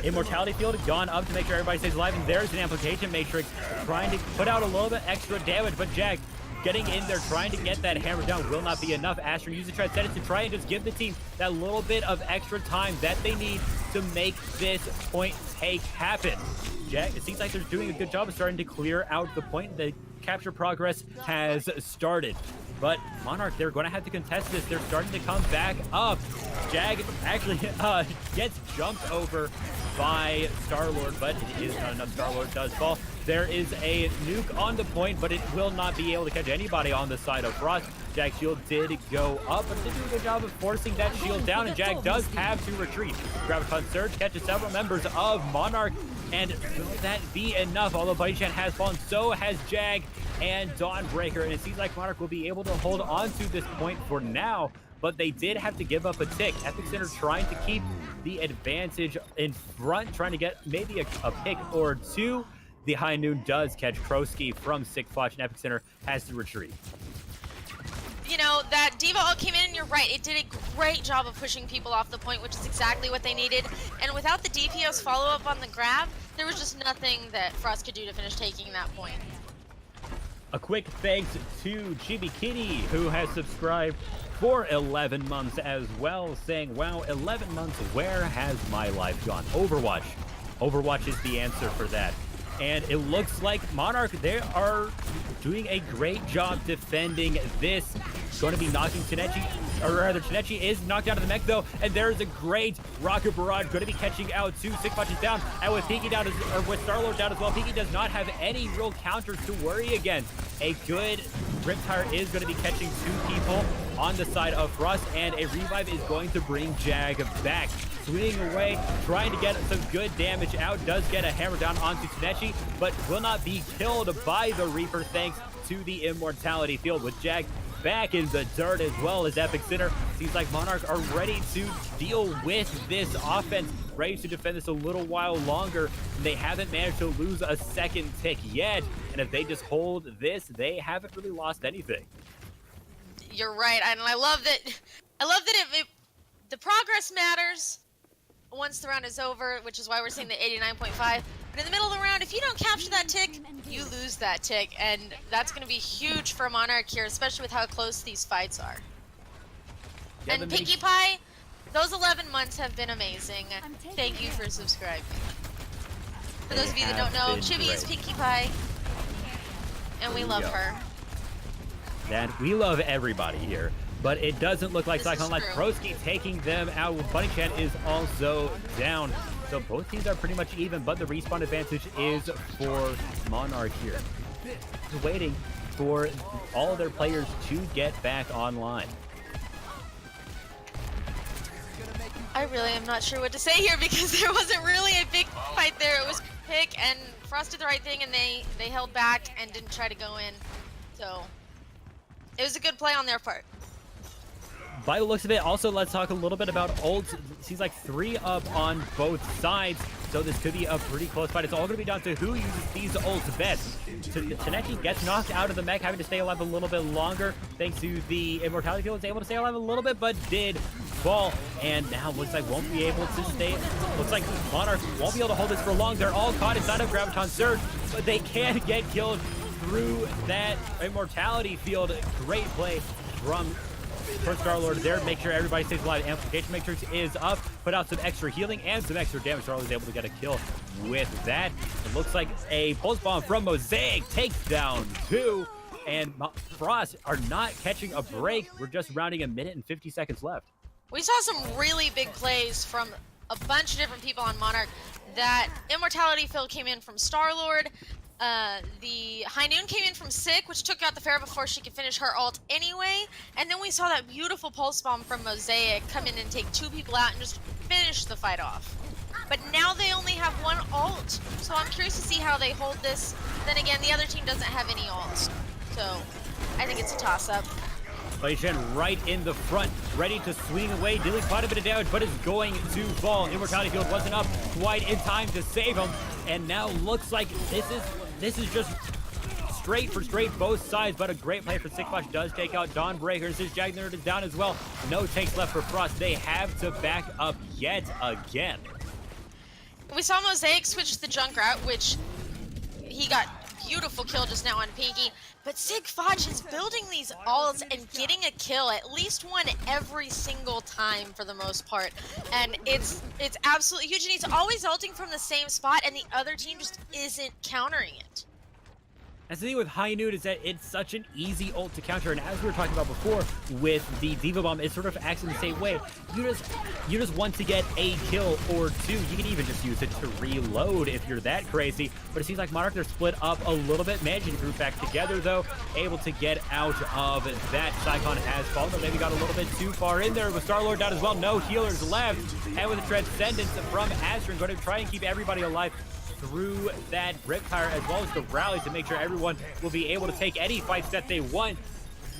Immortality Field gone up to make sure everybody stays alive, and there's an Amplification Matrix trying to put out a little bit extra damage, but Jag getting in there, trying to get that hammer down will not be enough. Asher uses Transcendence to try and just give the team that little bit of extra time that they need to make this point take happen. Jag, it seems like they're doing a good job of starting to clear out the point. The capture progress has started. But Monarch, they're going to have to contest this. They're starting to come back up. Jag actually gets jumped over by Star-Lord, but it is not enough. Star-Lord does fall. There is a nuke on the point, but it will not be able to catch anybody on the side of Frost. Jag's shield did go up, but did do a good job of forcing that shield down, and Jag does have to retreat. Graviton Surge catches several members of Monarch, and will that be enough? Although Buddy Chan has fallen, so has Jag and Dawnbreaker, and it seems like Monarch will be able to hold on to this point for now, but they did have to give up a tick. Epic Center trying to keep the advantage in front, trying to get maybe a pick or two. The High Noon does catch Krosky from Sickfotch, and Epic Center has to retreat. You know, that Diva ult came in, and you're right, it did a great job of pushing people off the point, which is exactly what they needed. And without the DPS follow-up on the grab, there was just nothing that Frost could do to finish taking that point. A quick thanks to Chibi Kitty, who has subscribed for 11 months as well, saying, wow, 11 months, where has my life gone? Overwatch. Overwatch is the answer for that. And it looks like Monarch, they are doing a great job defending this. Going to be knocking Tanechi, or rather Tanechi is knocked out of the mech though, and there's a great Rocket Barrage going to be catching out two. Sickfotch is down, and with Pinky down, or with Star-Lord down as well, Pinky does not have any real counters to worry against. A good Riptire is going to be catching 2 people on the side of Frost, and a revive is going to bring Jag back. Swinging away, trying to get some good damage out, does get a hammer down onto Tanechi, but will not be killed by the Reaper thanks to the Immortality Field. With Jag back in the dirt as well as Epic Center, seems like Monarch are ready to deal with this offense, ready to defend this a little while longer. They haven't managed to lose a second tick yet, and if they just hold this, they haven't really lost anything. You're right, and I love that. The progress matters once the round is over, which is why we're seeing the 89.5. But in the middle of the round, if you don't capture that tick, you lose that tick, and that's going to be huge for Monarch here, especially with how close these fights are. Yeah, and Pinkie Pie, those 11 months have been amazing. Thank you for subscribing. For those of you that don't know, Chibi is Pinkie Pie, and we love her. And we love everybody here, but it doesn't look like Cyclone like Broski taking them out. Bunny Chan is also down. So both teams are pretty much even, but the respawn advantage is for Monarch here. Just waiting for all of their players to get back online. I really am not sure what to say here because there wasn't really a big fight there. It was pick and Frost did the right thing and they held back and didn't try to go in. So it was a good play on their part. By the looks of it, also let's talk a little bit about ults. Seems like 3 up on both sides, so this could be a pretty close fight. It's all going to be down to who uses these ults best. So Tanechi gets knocked out of the mech, having to stay alive a little bit longer, thanks to the Immortality Field. Was able to stay alive a little bit, but did fall, and now looks like won't be able to stay. Looks like Monarch won't be able to hold this for long. They're all caught inside of Graviton Surge, but they can get killed through that Immortality Field. Great play from Star-Lord there, make sure everybody stays alive. Amplification Matrix is up, put out some extra healing and some extra damage. Star-Lord is able to get a kill with that. It looks like a pulse bomb from Mosaic takes down 2, and Frost are not catching a break. We're just rounding 1 minute and 50 seconds left. We saw some really big plays from a bunch of different people on Monarch. That Immortality Field came in from Star-Lord. The High Noon came in from Sick, which took out the Pharah before she could finish her ult anyway. And then we saw that beautiful pulse bomb from Mosaic come in and take 2 people out and just finish the fight off. But now they only have 1 ult, so I'm curious to see how they hold this. Then again, the other team doesn't have any ults, so I think it's a toss-up. Bunny Chan right in the front, ready to swing away, dealing quite a bit of damage, but is going to fall. Immortality Field wasn't up quite in time to save him, and now looks like this is just straight for straight both sides, but a great play for Sickflash does take out Dawnbreaker. Since Jag Nerd is down as well, no tanks left for Frost. They have to back up yet again. We saw Mosaic switch to the Junkrat, which he got beautiful kill just now on Pinkie. But Sigfoch is building these ults and getting a kill, at least one every single time for the most part. And it's absolutely huge, and he's always ulting from the same spot, and the other team just isn't countering it. That's the thing with High Noon is that it's such an easy ult to counter, and as we were talking about before with the Diva Bomb, it sort of acts in the same way. You just want to get a kill or 2. You can even just use it to reload if you're that crazy. But it seems like Monarch, they're split up a little bit, managing to group back together though, able to get out of that. Cyclone has fallen, but maybe got a little bit too far in there with Star-Lord down as well. No healers left, and with a Transcendence from Astron, going to try and keep everybody alive through that Riptire, as well as the rally to make sure everyone will be able to take any fights that they want.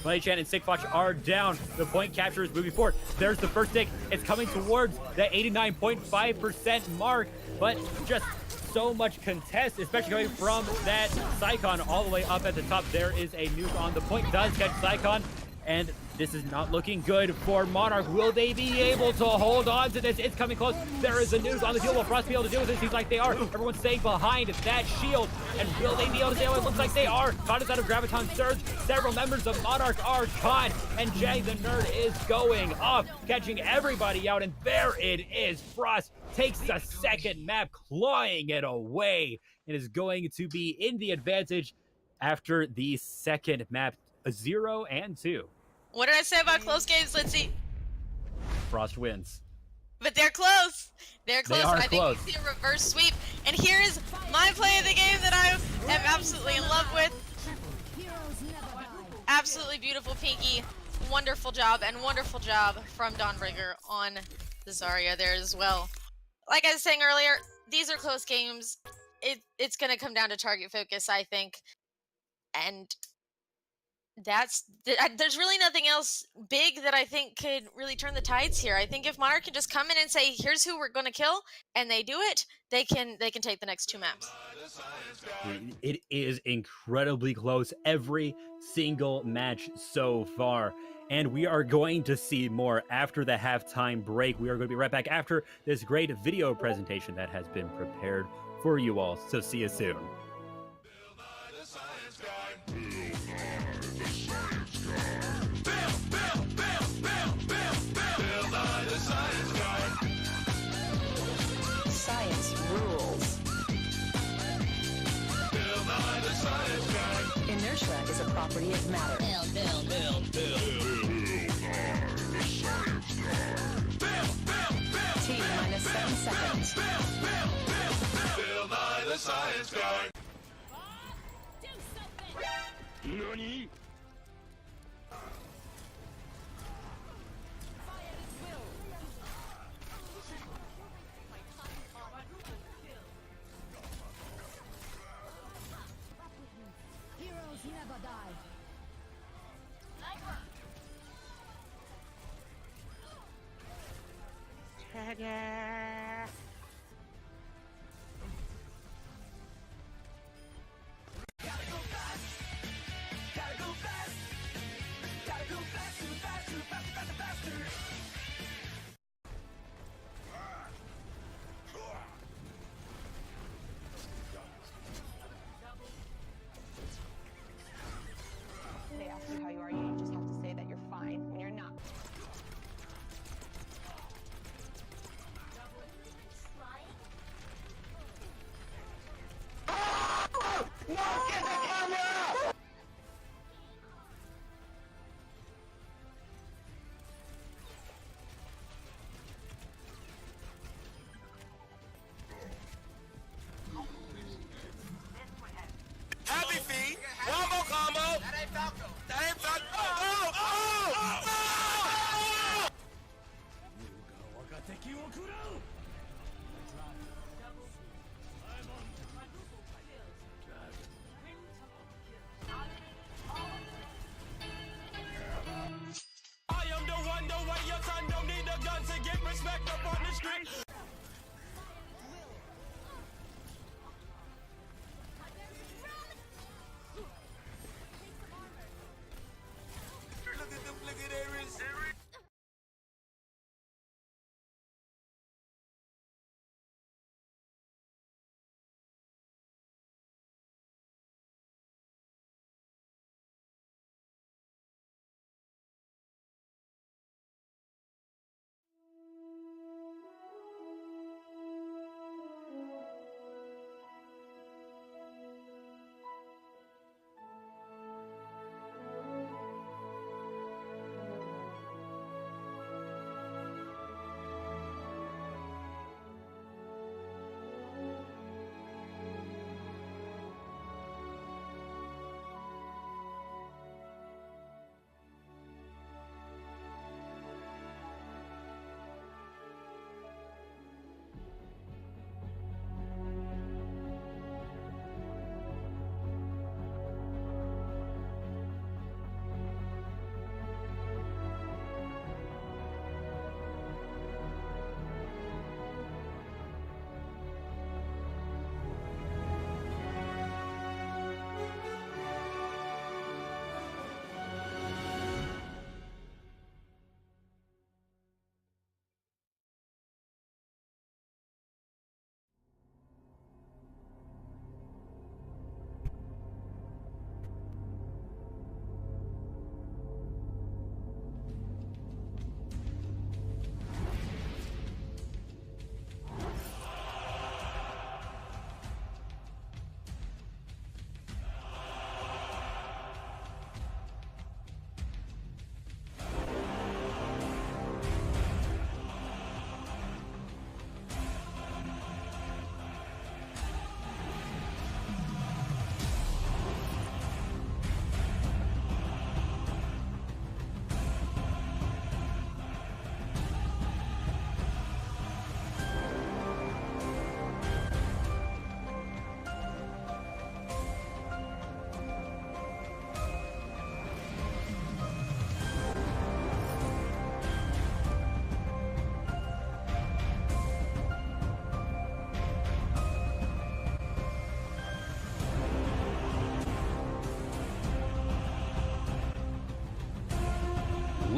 Bunny Chan and Sickfoch are down. The point capture is moving forward. There's the first tick. It's coming towards the 89.5% mark, but just so much contest, especially coming from that Psycon all the way up at the top. There is a nuke on the point. Does catch Psycon, and this is not looking good for Monarch. Will they be able to hold on to this? It's coming close. There is a nuke on the field. Will Frost be able to deal with it? Seems like they are. Everyone's staying behind that shield. And will they be able to stay away? It looks like they are. Caught us out of Graviton Surge. Several members of Monarch are caught. And Jag the Nerd is going up, catching everybody out. And there it is. Frost takes the second map, clawing it away. It is going to be in the advantage after the second map, 0 and 2. What did I say about close games, Lindsay? Frost wins. But they're close. They're close. They are and I close. think we see a reverse sweep. And here is my play of the game that I am absolutely in love with. Absolutely beautiful, Pinky. Wonderful job, and wonderful job from Dawnbreaker on the Zarya there as well. Like I was saying earlier, these are close games. It's going to come down to target focus, I think. And there's really nothing else big that I think could really turn the tides here. I think if Monarch can just come in and say, here's who we're going to kill, and they do it, they can take the next 2 maps. It is incredibly close every single match so far. And we are going to see more after the halftime break. We are going to be right back after this great video presentation that has been prepared for you all. So see you soon. Science rules. Inertia is a property of matter. T minus 7 seconds. Bill Nye the Science Guy. NANI?! Heroes never die. They ask you how you are, you just have to say that you're fine when you're not. Happy feet. One more combo. That ain't Falco. That ain't Falco. Oh, oh, oh, oh, oh.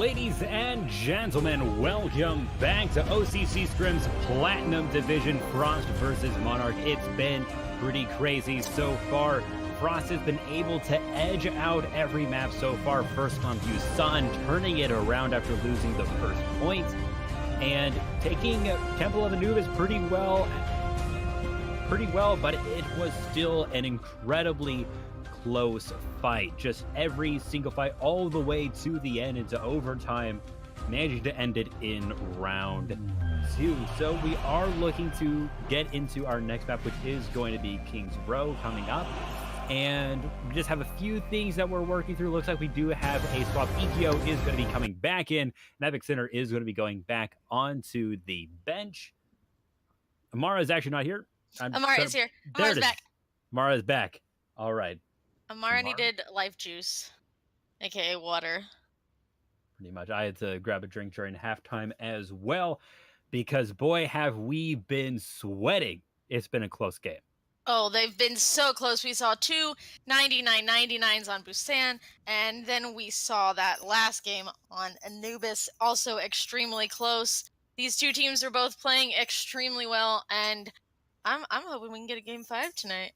Ladies and gentlemen, welcome back to O.C.C. Scrim's Platinum Division Frost versus Monarch. It's been pretty crazy so far. Frost has been able to edge out every map so far. First on Busan, turning it around after losing the first point, and taking Temple of Anubis pretty well, but it was still an incredibly close fight. Just every single fight all the way to the end into overtime, managing to end it in round 2. So we are looking to get into our next map, which is going to be King's Row coming up. And we just have a few things that we're working through. Looks like we do have a swap. EKO is going to be coming back in, and Epic Center is going to be going back onto the bench. Amara is actually not here. Amara is here. There Amara's it is. back. Amara is back. All right. Amara needed life juice, aka water. Pretty much. I had to grab a drink during halftime as well, because boy, have we been sweating. It's been a close game. Oh, they've been so close. We saw two 99-99s on Busan, and then we saw that last game on Anubis, also extremely close. These two teams are both playing extremely well, and I'm hoping we can get a game 5 tonight.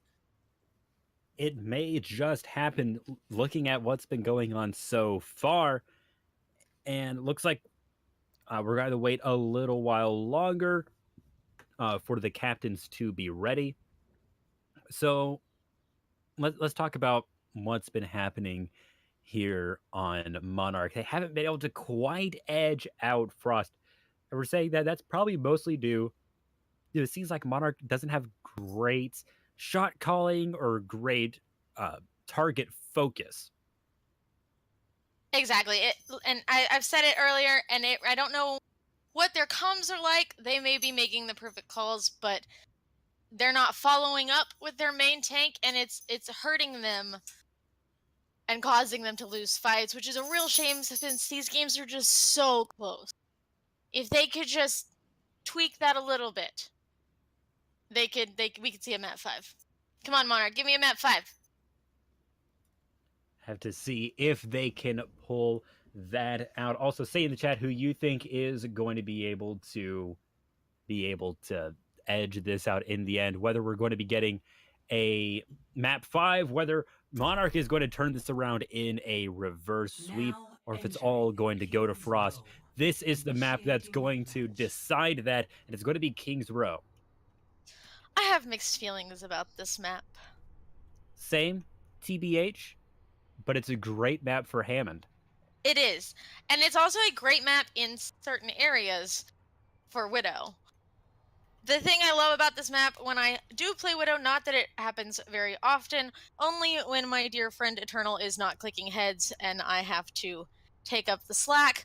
It may just happen looking at what's been going on so far. And it looks like we're going to wait a little while longer for the captains to be ready. So let's talk about what's been happening here on Monarch. They haven't been able to quite edge out Frost. And we're saying that that's probably mostly due. It seems like Monarch doesn't have great shot calling or great target focus. Exactly. I've said it earlier, and I don't know what their comms are like. They may be making the perfect calls, but they're not following up with their main tank, and it's hurting them and causing them to lose fights, which is a real shame since these games are just so close. If they could just tweak that a little bit, we could see a map 5. Come on, Monarch, give me a map 5. Have to see if they can pull that out. Also, say in the chat who you think is going to be able to edge this out in the end, whether we're going to be getting a map 5, whether Monarch is going to turn this around in a reverse sweep, or if it's all going to go to Frost. This is the map that's going to decide that, and it's going to be King's Row. I have mixed feelings about this map. Same, TBH, but it's a great map for Hammond. It is. And it's also a great map in certain areas for Widow. The thing I love about this map, when I do play Widow, not that it happens very often, only when my dear friend Eternal is not clicking heads and I have to take up the slack.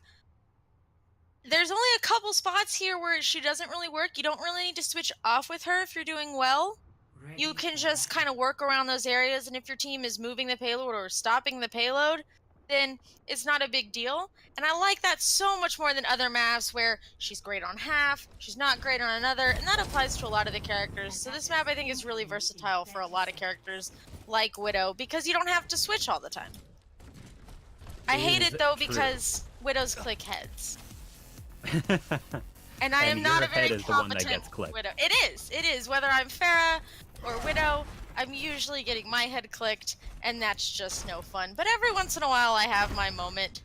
There's only a couple spots here where she doesn't really work. You don't really need to switch off with her if you're doing well. You can just kind of work around those areas, and if your team is moving the payload or stopping the payload, then it's not a big deal. And I like that so much more than other maps where she's great on half, she's not great on another, and that applies to a lot of the characters. So this map I think is really versatile for a lot of characters like Widow, because you don't have to switch all the time. I hate it though because Widows click heads. And I am not a very competent Widow. It is. Whether I'm Pharah or Widow, I'm usually getting my head clicked, and that's just no fun. But every once in a while, I have my moment.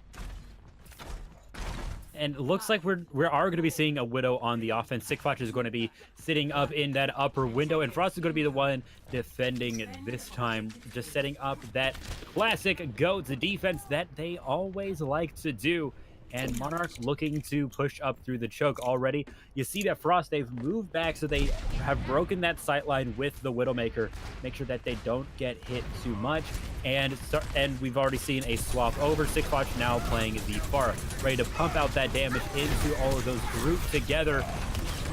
And it looks like we are going to be seeing a Widow on the offense. Sickfotch is going to be sitting up in that upper window, and Frost is going to be the one defending this time, just setting up that classic GOATS defense that they always like to do. And Monarch looking to push up through the choke already. You see that Frost, they've moved back, so they have broken that sightline with the Widowmaker. Make sure that they don't get hit too much. And we've already seen a swap over. Sickfotch now playing the far, ready to pump out that damage into all of those grouped together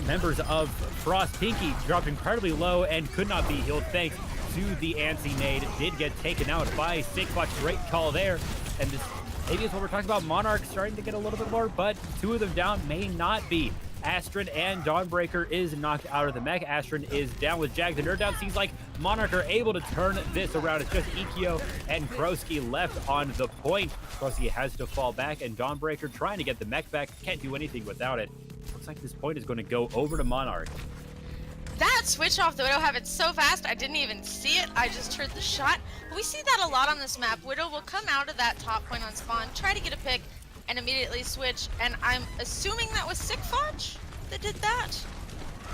members of Frost. Pinky dropped incredibly low and could not be healed thanks to the anti-nade. Did get taken out by Sickfotch. Great call there. And this maybe is what we're talking about. Monarch starting to get a little bit more, but 2 of them down may not be Astrid and Dawnbreaker is knocked out of the mech. Astrid is down with Jag. The Nerd down. Seems like Monarch are able to turn this around. It's just Ikyo and Kroski left on the point. Kroski has to fall back, and Dawnbreaker trying to get the mech back. Can't do anything without it. Looks like this point is going to go over to Monarch. That switch off the Widow happened so fast, I didn't even see it. I just heard the shot. But we see that a lot on this map. Widow will come out of that top point on spawn, try to get a pick, and immediately switch. And I'm assuming that was Sigfoch that did that.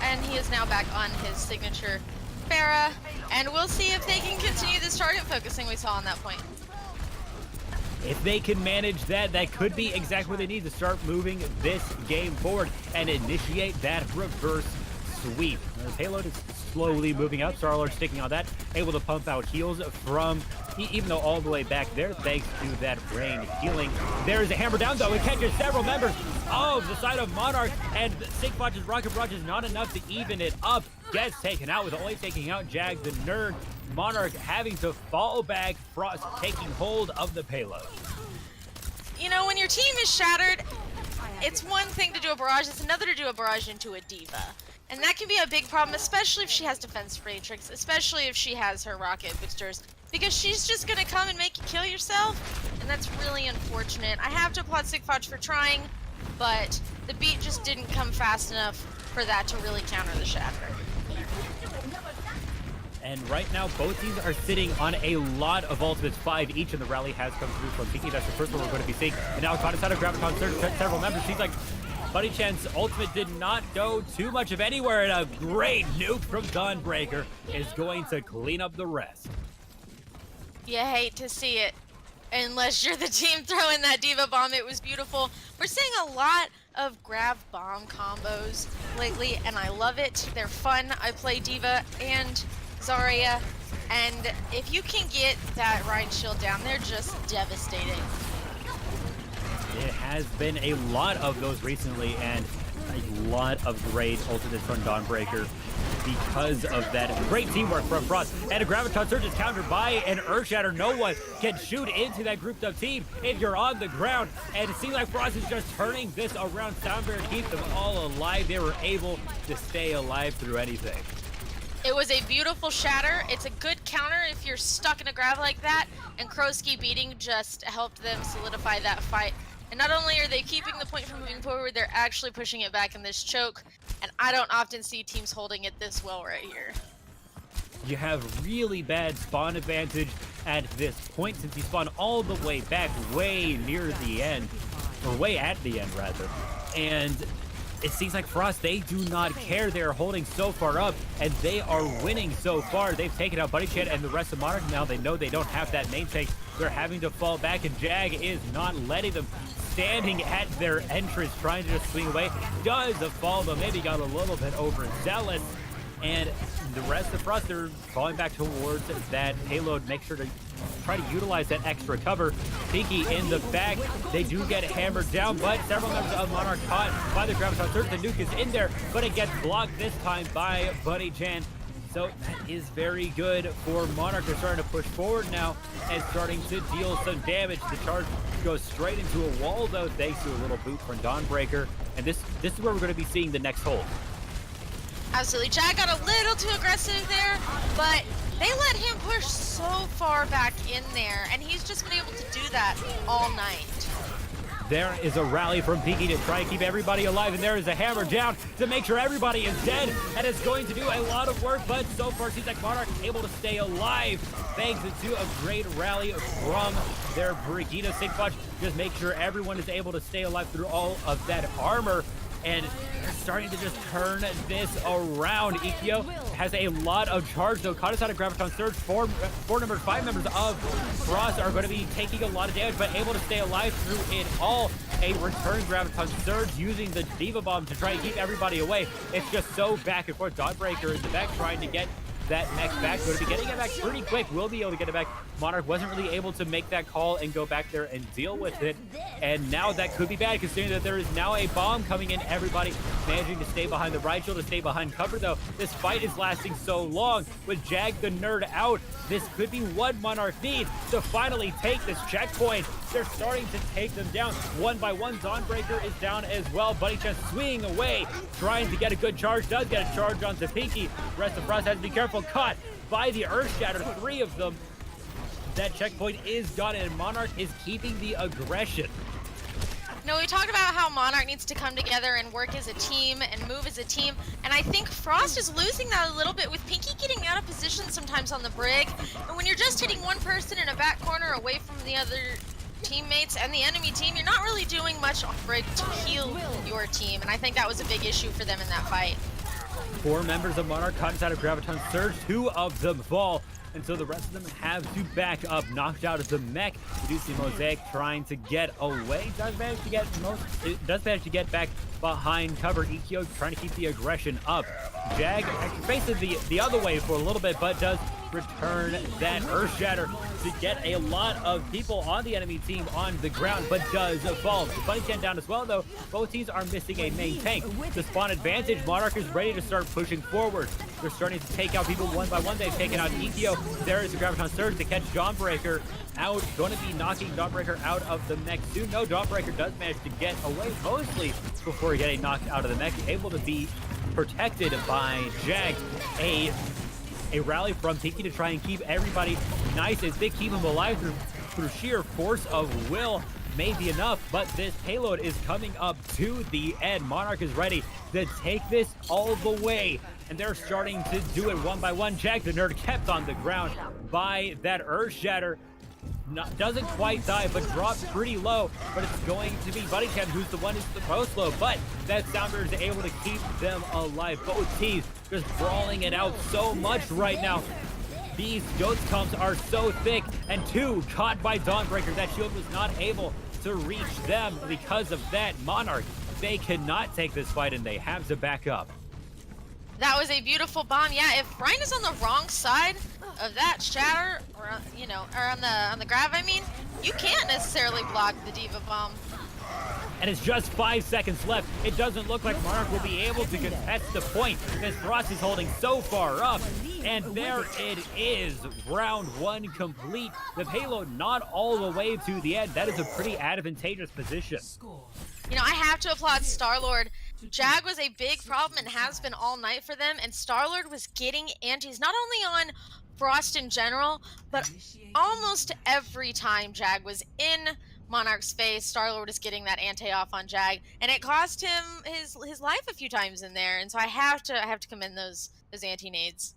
And he is now back on his signature Pharah. And we'll see if they can continue this target focusing we saw on that point. If they can manage that, that could be exactly what they need to start moving this game forward and initiate that reverse sweep. The payload is slowly moving up. Star-Lord sticking on that, able to pump out heals from, even though all the way back there, thanks to that rain healing. There's a hammer down, though. It catches several members of the side of Monarch, and Sigfoch's rocket barrage is not enough to even it up. Gets taken out with only taking out Jag the Nerd. Monarch having to fall back, Frost taking hold of the payload. You know, when your team is shattered, it's one thing to do a barrage, it's another to do a barrage into a diva. And that can be a big problem, especially if she has defense matrix, especially if she has her rocket boosters, because she's just gonna come and make you kill yourself, and that's really unfortunate. I have to applaud Sigfoch for trying, but the beat just didn't come fast enough for that to really counter the shatter. And right now, both teams are sitting on a lot of ultimates, 5 each, and the rally has come through from Tiki. That's the first one we're going to be seeing. And now caught inside of Graviton, several members. Seems like Buddy Chan's ultimate did not go too much of anywhere, and a great nuke from Dawnbreaker is going to clean up the rest. You hate to see it, unless you're the team throwing that Diva Bomb. It was beautiful. We're seeing a lot of grab bomb combos lately, and I love it. They're fun. I play Diva and Zarya, and if you can get that Rhine shield down, they're just devastating. It has been a lot of those recently, and a lot of great ultimates from Dawnbreaker because of that great teamwork from Frost. And a Graviton Surge is countered by an Earthshatter. No one can shoot into that grouped up team if you're on the ground. And it seems like Frost is just turning this around. Soundbear keeps them all alive. They were able to stay alive through anything. It was a beautiful shatter. It's a good counter if you're stuck in a grab like that, and Kroski beating just helped them solidify that fight. And not only are they keeping the point from moving forward, they're actually pushing it back in this choke, and I don't often see teams holding it this well right here. You have really bad spawn advantage at this point, since you spawn all the way back way near the end, or way at the end rather. And it seems like Frost, they do not care. They're holding so far up, and they are winning so far. They've taken out Buddy Chan and the rest of Monarch. Now they know they don't have that main tank. They're having to fall back, and Jag is not letting them. Standing at their entrance, trying to just swing away. Does fall, though. Maybe got a little bit overzealous. And the rest of Frost, they're falling back towards that payload. Make sure to try to utilize that extra cover. Pinky in the back. They do get hammered down, but several members of Monarch caught by the Graviton Surge. The nuke is in there, but it gets blocked this time by Buddy Chan. So that is very good for Monarch. They're starting to push forward now and starting to deal some damage. The charge goes straight into a wall, though, thanks to a little boot from Dawnbreaker. And this is where we're going to be seeing the next hold. Absolutely. Jag got a little too aggressive there, but they let him push so far back in there, and he's just been able to do that all night. There is a rally from Pinky to try and keep everybody alive, and there is a hammer down to make sure everybody is dead, and it's going to do a lot of work, but so far seems like Monarch able to stay alive thanks to a great rally from their Brigitte. Sigfoch just make sure everyone is able to stay alive through all of that armor, and they're starting to just turn this around. Ikyo has a lot of charge, though. Caught us out of Graviton Surge. 5 members of Frost are going to be taking a lot of damage, but able to stay alive through it all. A return Graviton Surge using the Diva Bomb to try and keep everybody away. It's just so back and forth. Dawnbreaker in the back trying to get that mech back. Going to be getting it back pretty quick. Will be able to get it back. Monarch wasn't really able to make that call and go back there and deal with it. And now that could be bad, considering that there is now a bomb coming in. Everybody managing to stay behind the right shield, to stay behind cover, though. This fight is lasting so long. With Jag the Nerd out, this could be what Monarch needs to finally take this checkpoint. They're starting to take them down one by one. Dawnbreaker is down as well. Buddy Chest swinging away, trying to get a good charge. Does get a charge onto Pinky. Rest of Frost has to be careful. Caught by the Earth Shatter, 3 of them. That checkpoint is gone, and Monarch is keeping the aggression. No, we talked about how Monarch needs to come together and work as a team and move as a team, and I think Frost is losing that a little bit with Pinky getting out of position sometimes on the brig. And when you're just hitting one person in a back corner away from the other teammates and the enemy team, you're not really doing much on brig to heal your team, and I think that was a big issue for them in that fight. 4 members of Monarch caught inside of Graviton Surge. 2 of them fall, and so the rest of them have to back up. Knocked out of the mech. We do see Mosaic trying to get away. Does manage to get back behind cover. EKO trying to keep the aggression up. Jag actually faces the other way for a little bit, but does return that Earth Shatter to get a lot of people on the enemy team on the ground, but does fall. Bunny Chan down as well, though. Both teams are missing a main tank. The spawn advantage, Monarch is ready to start pushing forward. They're starting to take out people one by one. They've taken out EKO. There is the Graviton Surge to catch Dawnbreaker out. Going to be knocking Dawnbreaker out of the mech soon. No, Dawnbreaker does manage to get away mostly before getting knocked out of the mech. Able to be protected by Jag. A rally from Pinky to try and keep everybody nice as they keep him alive through sheer force of will. May be enough, but this payload is coming up to the end. Monarch is ready to take this all the way, and they're starting to do it one by one. Jag the Nerd kept on the ground by that Earth Shatter. Doesn't quite die, but drops pretty low. But it's going to be Buddy Cam who's the one who's the most low. But that Sounder is able to keep them alive. Both teams just brawling it out so much right now. These ghost comps are so thick, and 2 caught by Dawnbreaker. That shield was not able to reach them because of that. Monarch, they cannot take this fight, and they have to back up. That was a beautiful bomb. Yeah, if Ryan is on the wrong side of that shatter, or or on the grab, I mean, you can't necessarily block the Diva bomb. And it's just 5 seconds left. It doesn't look like Monarch will be able to contest the point as Frost is holding so far up. And there it is, round 1 complete. The payload not all the way to the end. That is a pretty advantageous position. You know, I have to applaud Star-Lord. Jag was a big problem and has been all night for them, and Star-Lord was getting antis not only on Frost in general, but almost every time Jag was in Monarch's face, Star-Lord is getting that anti off on Jag, and it cost him his life a few times in there. And so I have to commend those anti-nades.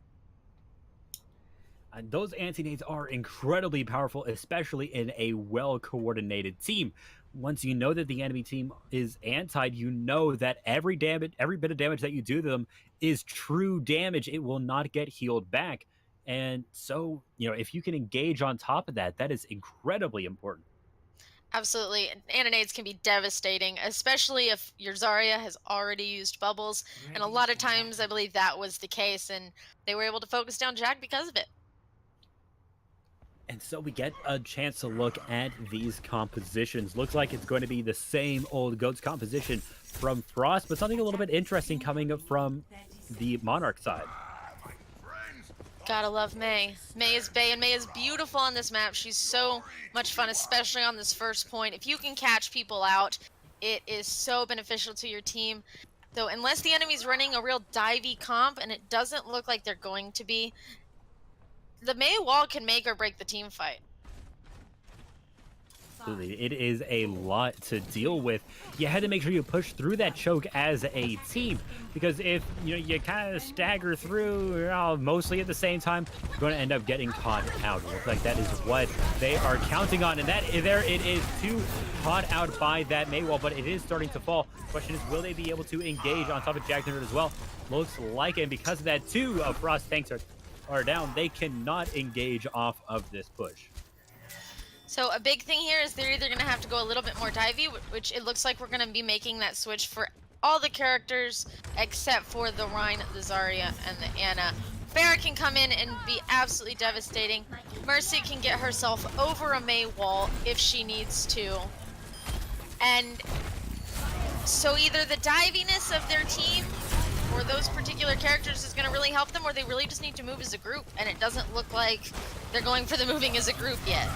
Those anti-nades are incredibly powerful, especially in a well-coordinated team. Once you know that the enemy team is anti, you know that every bit of damage that you do to them is true damage. It will not get healed back. And so, if you can engage on top of that, that is incredibly important. Absolutely. Anti-nades can be devastating, especially if your Zarya has already used bubbles. And a lot of times, I believe that was the case, and they were able to focus down Jag because of it. And so we get a chance to look at these compositions. Looks like it's going to be the same old GOATS composition from Frost, but something a little bit interesting coming up from the Monarch side. Gotta love Mei. Mei is Bae, and Mei is beautiful on this map. She's so much fun, especially on this first point. If you can catch people out, it is so beneficial to your team. So unless the enemy's running a real divey comp, and it doesn't look like they're going to be, the Mei wall can make or break the team fight. Absolutely. It is a lot to deal with. You had to make sure you push through that choke as a team, because if you kind of stagger through mostly at the same time, you're going to end up getting caught out. It looks like that is what they are counting on, and there it is, 2 caught out by that Mei wall, but it is starting to fall. Question is, will they be able to engage on top of Jag the Nerd as well? Looks like it, and because of that, 2 of Frost tanks are down. They cannot engage off of this push. So a big thing here is they're either going to have to go a little bit more divey, which it looks like we're going to be making that switch for all the characters except for the Rhine, the Zarya, and the Anna Farah can come in and be absolutely devastating. Mercy can get herself over a Mei wall if she needs to. And so either the diviness of their team or those particular characters is going to really help them, or they really just need to move as a group, and it doesn't look like they're going for the moving as a group yet.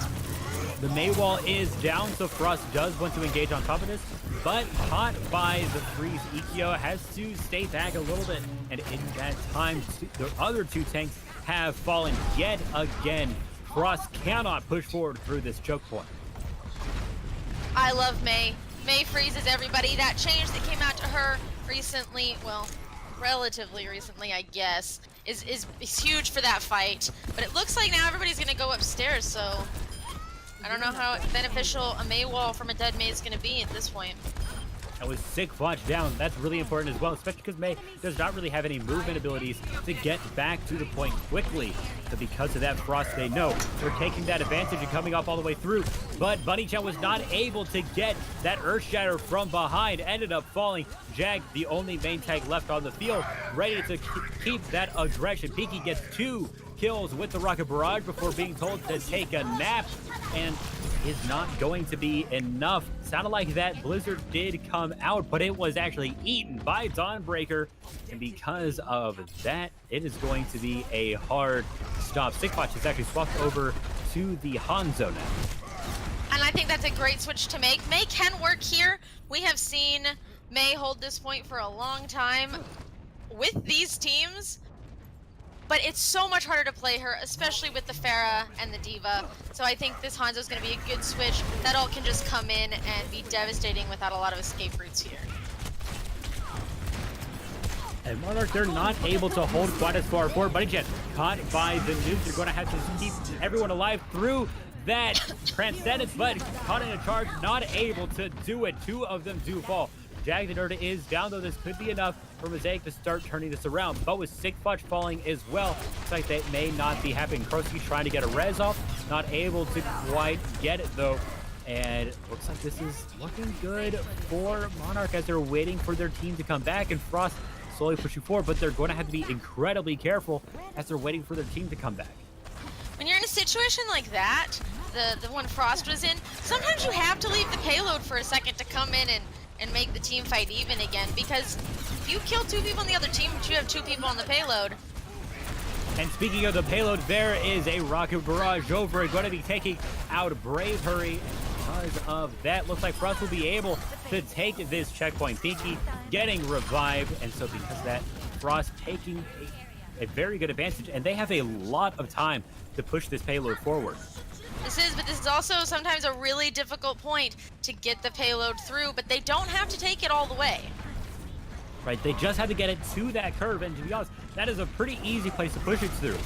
The Mei wall is down, so Frost does want to engage on top of this, but caught by the freeze. Ikyo has to stay back a little bit, and in that time, the other two tanks have fallen yet again. Frost cannot push forward through this choke point. I love Mei. Mei freezes everybody. That change that came out to her recently, well, relatively recently, I guess, is huge for that fight. But it looks like now everybody's going to go upstairs, so I don't know how beneficial a Mei wall from a dead Mei is going to be at this point. And with Sick Flash down, that's really important as well, especially because Mei does not really have any movement abilities to get back to the point quickly. So because of that, Frost, they know they're taking that advantage and coming up all the way through. But Bunny-chan was not able to get that Earth Shatter from behind, ended up falling. Jag, the only main tank left on the field, ready to keep that aggression. Peaky gets 2 kills with the Rocket Barrage before being told to take a nap, and is not going to be enough. Sounded like that Blizzard did come out, but it was actually eaten by Dawnbreaker, and because of that, it is going to be a hard stop. Sickbotch has actually swapped over to the Hanzo now. And I think that's a great switch to make. Mei can work here. We have seen Mei hold this point for a long time with these teams, but it's so much harder to play her, especially with the Pharah and the D.Va. So I think this Hanzo is going to be a good switch. That ult can just come in and be devastating without a lot of escape routes here. And Monarch, they're not able to hold quite as far forward. Bunny-chan caught by the nukes. They're going to have to keep everyone alive through that Transcendence, but caught in a charge, not able to do it. 2 of them do fall. Jag the Nerd is down, though this could be enough for Mosaic to start turning this around. But with Sick Fudge falling as well, looks like that may not be happening. Krosky trying to get a res off, not able to quite get it though. And looks like this is looking good for Monarch as they're waiting for their team to come back, and Frost slowly pushing forward, but they're going to have to be incredibly careful as they're waiting for their team to come back. When you're in a situation like that, the one Frost was in, sometimes you have to leave the payload for a second to come in and make the team fight even again, because if you kill 2 people on the other team, but you have 2 people on the payload. And speaking of the payload, there is a Rocket Barrage over it, going to be taking out Bravery. Because of that, looks like Frost will be able to take this checkpoint. Pinky getting revived, and so because of that, Frost taking a very good advantage, and they have a lot of time to push this payload forward. But this is also sometimes a really difficult point to get the payload through, but they don't have to take it all the way. Right, they just have to get it to that curve, and to be honest, that is a pretty easy place to push it through.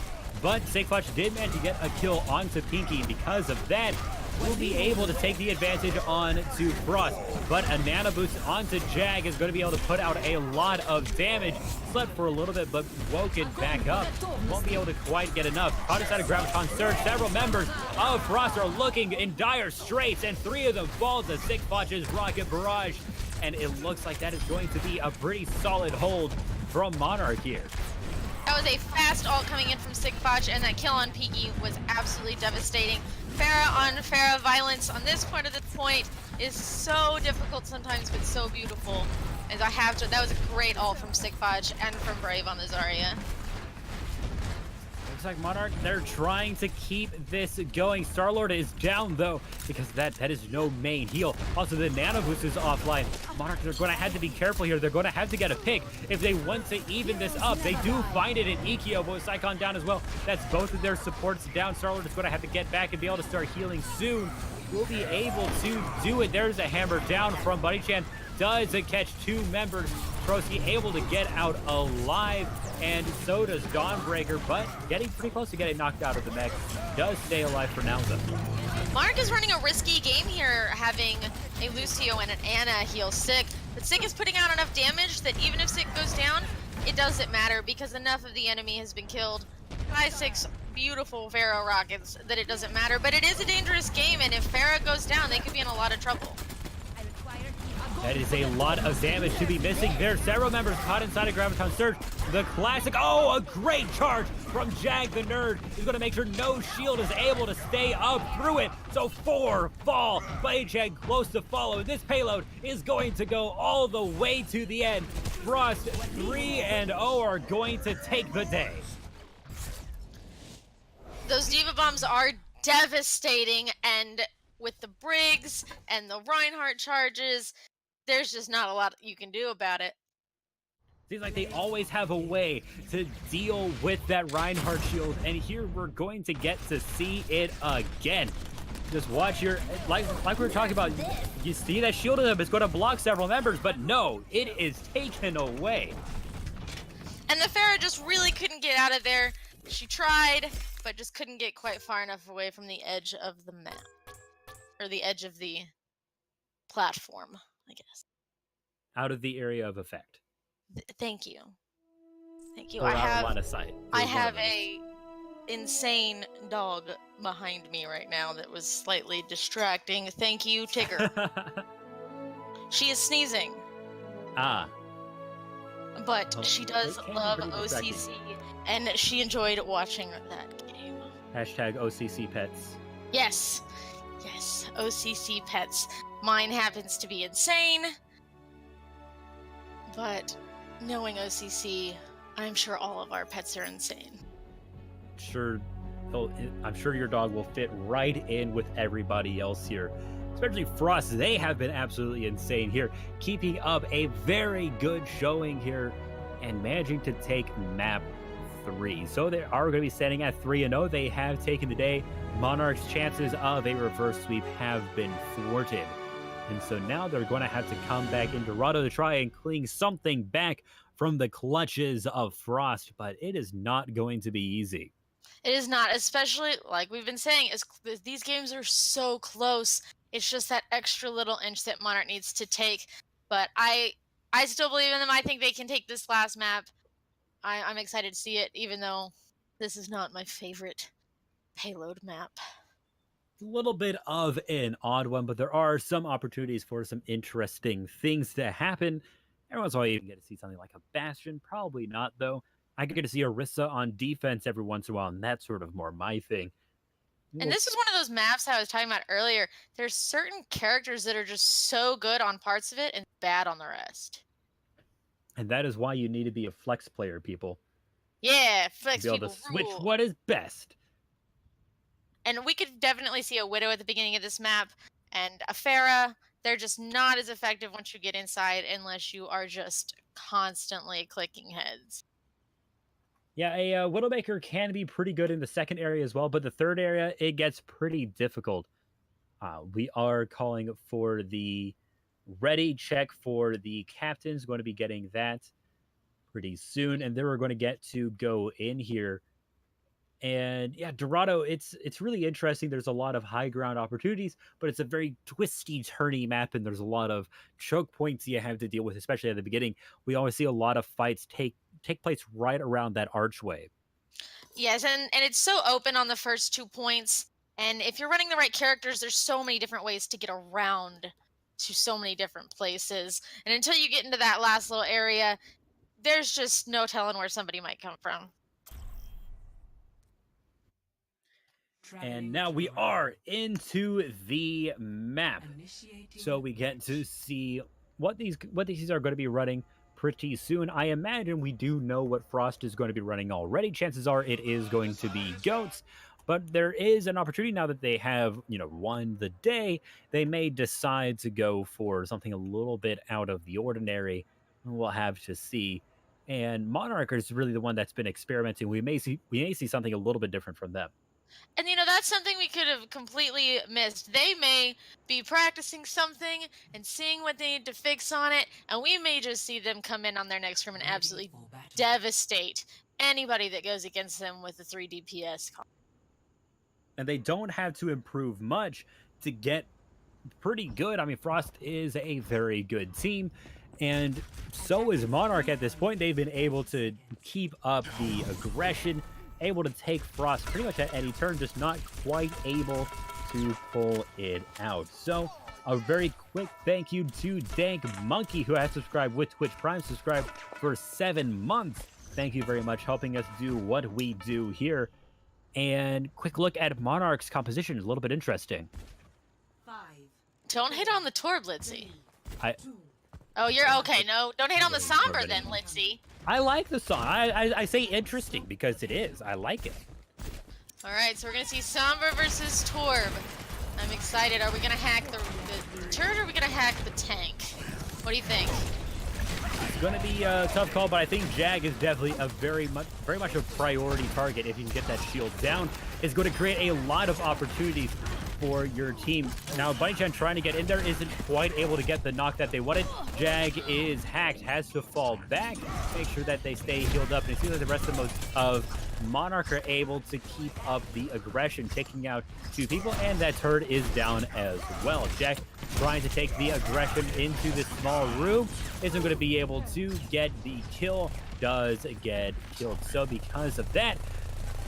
But Sakefletch did manage to get a kill onto Pinky, and because of that, will be able to take the advantage on to Frost. But a nano boost onto Jag is going to be able to put out a lot of damage. Slept for a little bit, but woken back up. Won't be able to quite get enough. Caught inside a Graviton Surge. Several members of Frost are looking in dire straits, and 3 of them fall to Sakefletch's Rocket Barrage. And it looks like that is going to be a pretty solid hold from Monarch here. That was a fast ult coming in from Sigfotch, and that kill on Peaky was absolutely devastating. Pharah on Pharah violence on this part of the point is so difficult sometimes, but so beautiful. As I have to, that was a great ult from Sigfotch and from Brave on the Zarya. Looks like Monarch, they're trying to keep this going. Star-Lord is down, though, because that is no main heal. Also, the Nano Boost is offline. Monarch, they're going to have to be careful here. They're going to have to get a pick if they want to even this up. They do find it in Ikyo, but with Psychon down as well. That's both of their supports down. Star-Lord is going to have to get back and be able to start healing soon. Will be able to do it. There's a hammer down from Buddy-chan. Does it catch 2 members? Krosky able to get out alive, and so does Dawnbreaker, but getting pretty close to getting knocked out of the mech. Does stay alive for now, though. Mark is running a risky game here, having a Lucio and an Ana heal Sick, but Sick is putting out enough damage that even if Sick goes down, it doesn't matter because enough of the enemy has been killed by Sick's beautiful Pharaoh rockets that it doesn't matter. But it is a dangerous game, and if Pharah goes down, they could be in a lot of trouble. That is a lot of damage to be missing. There's several members caught inside a Graviton Surge. The classic, oh, a great charge from Jag the Nerd. He's going to make sure no shield is able to stay up through it. So 4 fall, but Jag close to follow. This payload is going to go all the way to the end. Frost 3-0 are going to take the day. Those Diva Bombs are devastating, and with the Briggs and the Reinhardt charges, there's just not a lot you can do about it. Seems like they always have a way to deal with that Reinhardt shield, and here we're going to get to see it again. Just watch your, like we were talking about, you see that shield of them is going to block several members, but no, it is taken away. And the Pharah just really couldn't get out of there. She tried, but just couldn't get quite far enough away from the edge of the map. Or the edge of the platform, I guess. Out of the area of effect. Thank you. Thank you. Or out of line of sight. I have a insane dog behind me right now that was slightly distracting. Thank you, Tigger. She is sneezing. Ah. But Well, she does it can be love pretty O.C.C. distracting. and she enjoyed watching that game. Hashtag O.C.C. pets. Yes. Yes. O.C.C. pets. Mine happens to be insane. But knowing O.C.C., I'm sure all of our pets are insane. Sure, I'm sure your dog will fit right in with everybody else here. Especially Frost, they have been absolutely insane here, keeping up a very good showing here and managing to take map 3. So they are going to be standing at 3-0. They have taken the day. Monarch's chances of a reverse sweep have been thwarted. And so now they're going to have to come back in Dorado to try and cling something back from the clutches of Frost, but it is not going to be easy. It is not, especially like we've been saying, these games are so close. It's just that extra little inch that Monarch needs to take. But I still believe in them. I think they can take this last map. I'm excited to see it, even though this is not my favorite payload map. A little bit of an odd one, but there are some opportunities for some interesting things to happen. Everyone's always even get to see something like a Bastion. Probably not, though. I get to see Orisa on defense every once in a while, and that's sort of more my thing. And this is one of those maps I was talking about earlier. There's certain characters that are just so good on parts of it and bad on the rest. And that is why you need to be a flex player, people. Yeah, flex to be able people to switch rule. what is best. And we could definitely see a Widow at the beginning of this map, and a Pharah. They're just not as effective once you get inside unless you are just constantly clicking heads. Yeah, a Widowmaker can be pretty good in the second area as well, but the third area, it gets pretty difficult. We are calling for the ready check for the captains. Going to be getting that pretty soon, and then we're going to get to go in here. And yeah, Dorado, it's really interesting. There's a lot of high ground opportunities, but it's a very twisty, turny map, and there's a lot of choke points you have to deal with, especially at the beginning. We always see a lot of fights take place right around that archway. Yes, and it's so open on the first 2 points. And if you're running the right characters, there's so many different ways to get around to so many different places. And until you get into that last little area, there's just no telling where somebody might come from. And now we are into the map. So we get to see what these are going to be running pretty soon. I imagine we do know what Frost is going to be running already. Chances are it is going to be Goats. But there is an opportunity now that they have, won the day. They may decide to go for something a little bit out of the ordinary. We'll have to see. And Monarch is really the one that's been experimenting. We may see something a little bit different from them. And that's something we could have completely missed. They may be practicing something and seeing what they need to fix on it, and we may just see them come in on their next room and absolutely devastate anybody that goes against them with the 3 DPS. And they don't have to improve much to get pretty good. I mean, Frost is a very good team, and so is Monarch at this point. They've been able to keep up the aggression, able to take Frost pretty much at any turn, just not quite able to pull it out. So a very quick thank you to Dank Monkey, who has subscribed with Twitch Prime, subscribed for 7 months. Thank you very much, helping us do what we do here. And quick look at Monarch's composition is a little bit interesting. Don't hate on the Torb, Litzy. I Oh, you're okay. No, don't hate on the Somber then, Litzy. like the song. I say interesting because it is. I like it. All right, so we're gonna see Somber versus Torb. I'm excited. Are we gonna hack the turret or are we gonna hack the tank? What do you think? It's going to be a tough call, but I think Jag is definitely a very much a priority target. If you can get that shield down, it's going to create a lot of opportunities for your team. Now, Bunny-chan trying to get in there isn't quite able to get the knock that they wanted. Jag is hacked, has to fall back, make sure that they stay healed up. And it seems like the rest of Monarch are able to keep up the aggression, taking out 2 people, and that turret is down as well. Jag trying to take the aggression into this small room, isn't going to be able to get the kill, does get killed. So because of that,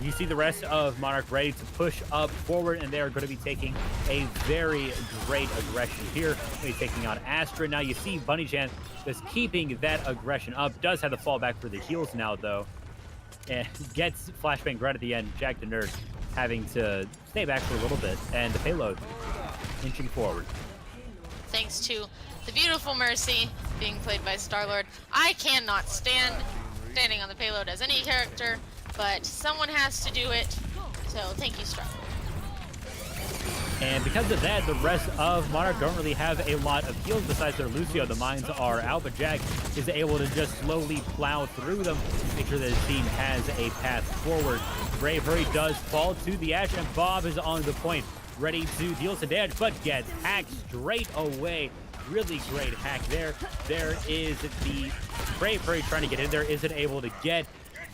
you see the rest of Monarch ready to push up forward, and they are going to be taking a very great aggression here. They're taking out Astra. Now you see Bunny-chan just keeping that aggression up, does have the fallback for the heals now, though, and gets flashbang right at the end. Jack the Nerd having to stay back for a little bit, and the payload inching forward. Thanks to the beautiful Mercy being played by Star-Lord. I cannot stand standing on the payload as any character, but someone has to do it, so thank you, Star-Lord. And because of that, the rest of Monarch don't really have a lot of heals besides their Lucio. The mines are out, but Jag is able to just slowly plow through them, make sure that his team has a path forward. Bravery does fall to the Ash, and Bob is on the point, ready to deal some damage, but gets hacked straight away. Really great hack there. There is the Bravery trying to get in there, isn't able to get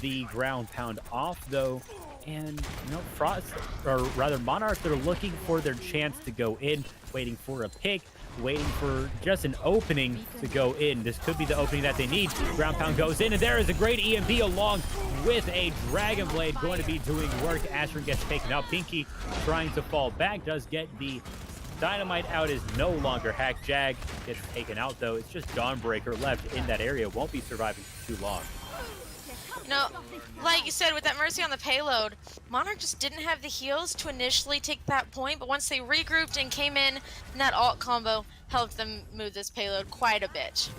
the ground pound off, though. And, you know, Frost, or rather Monarch, they're looking for their chance to go in, waiting for a pick, waiting for just an opening to go in. This could be the opening that they need. Ground pound goes in, and there is a great EMP along with a Dragon Blade going to be doing work. Astrid gets taken out. Pinky trying to fall back, does get the Dynamite out, is no longer hacked. Jag gets taken out, though. It's just Dawnbreaker left in that area. Won't be surviving for too long. You know, like you said, with that Mercy on the payload, Monarch just didn't have the heals to initially take that point, but once they regrouped and came in, and that alt combo helped them move this payload quite a bit.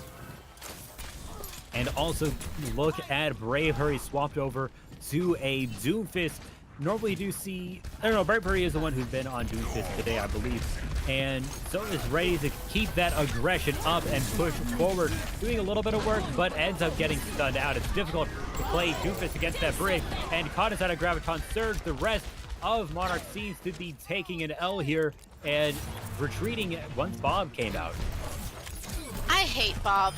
And also, look at Bravery swapped over to a Doomfist. Normally do see, I don't know, Bravery is the one who's been on Doomfist today, I believe. And so is ready to keep that aggression up and push forward, doing a little bit of work, but ends up getting stunned out. It's difficult to play Doomfist against that bridge, and caught inside a Graviton Surge. The rest of Monarch seems to be taking an L here and retreating once Bob came out. I hate Bob.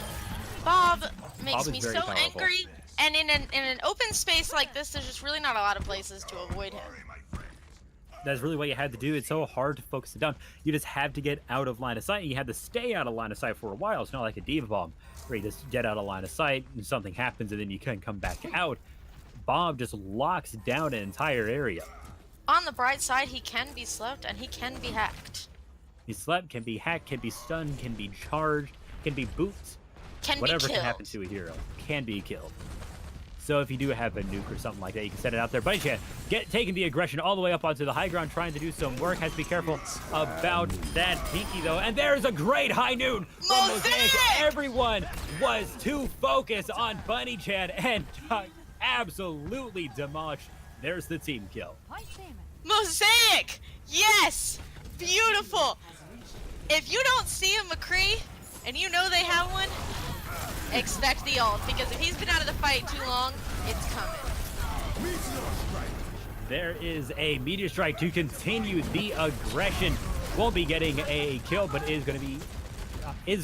Bob makes is me very so powerful. angry, and in an open space like this, there's just really not a lot of places to avoid him. That's really what you had to do. It's so hard to focus it down. You just have to get out of line of sight, and you had to stay out of line of sight for a while. It's not like a Diva Bomb, where you just get out of line of sight, and something happens, and then you can come back out. Bob just locks down an entire area. On the bright side, he can be slept, and he can be hacked. He slept, can be hacked, can be stunned, can be charged, can be boots. Can Whatever be can killed. happen to a hero can be killed. So if you do have a nuke or something like that, you can set it out there. Bunny-chan taking the aggression all the way up onto the high ground, trying to do some work. Has to be careful about that Pinky, though. And there's a great high noon from Mosaic. Everyone was too focused on Bunny-chan and absolutely demolished. There's the team kill. Mosaic! Yes! Beautiful! If you don't see a McCree, and you know they have one, expect the ult, because if he's been out of the fight too long, it's coming. There is a Meteor Strike to continue the aggression. Won't be getting a kill, but is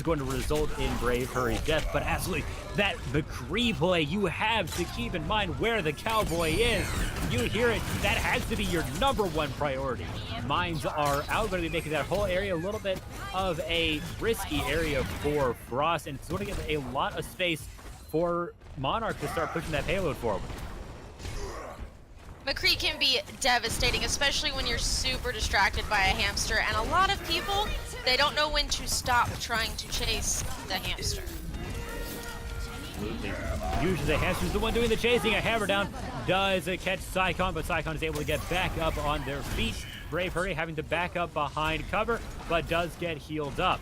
going to result in Bravery's death. But absolutely, that McCree play, you have to keep in mind where the cowboy is. You hear it, that has to be your #1 priority. Mines are out, going to be making that whole area a little bit of a risky area for Frost, and it's going to give a lot of space for Monarch to start pushing that payload forward. McCree can be devastating, especially when you're super distracted by a hamster. And a lot of people, they don't know when to stop trying to chase the hamster. Absolutely. Usually the hamster's the one doing the chasing. A hammer down does catch Saikon, but Saikon is able to get back up on their feet. Brave Hurry having to back up behind cover, but does get healed up.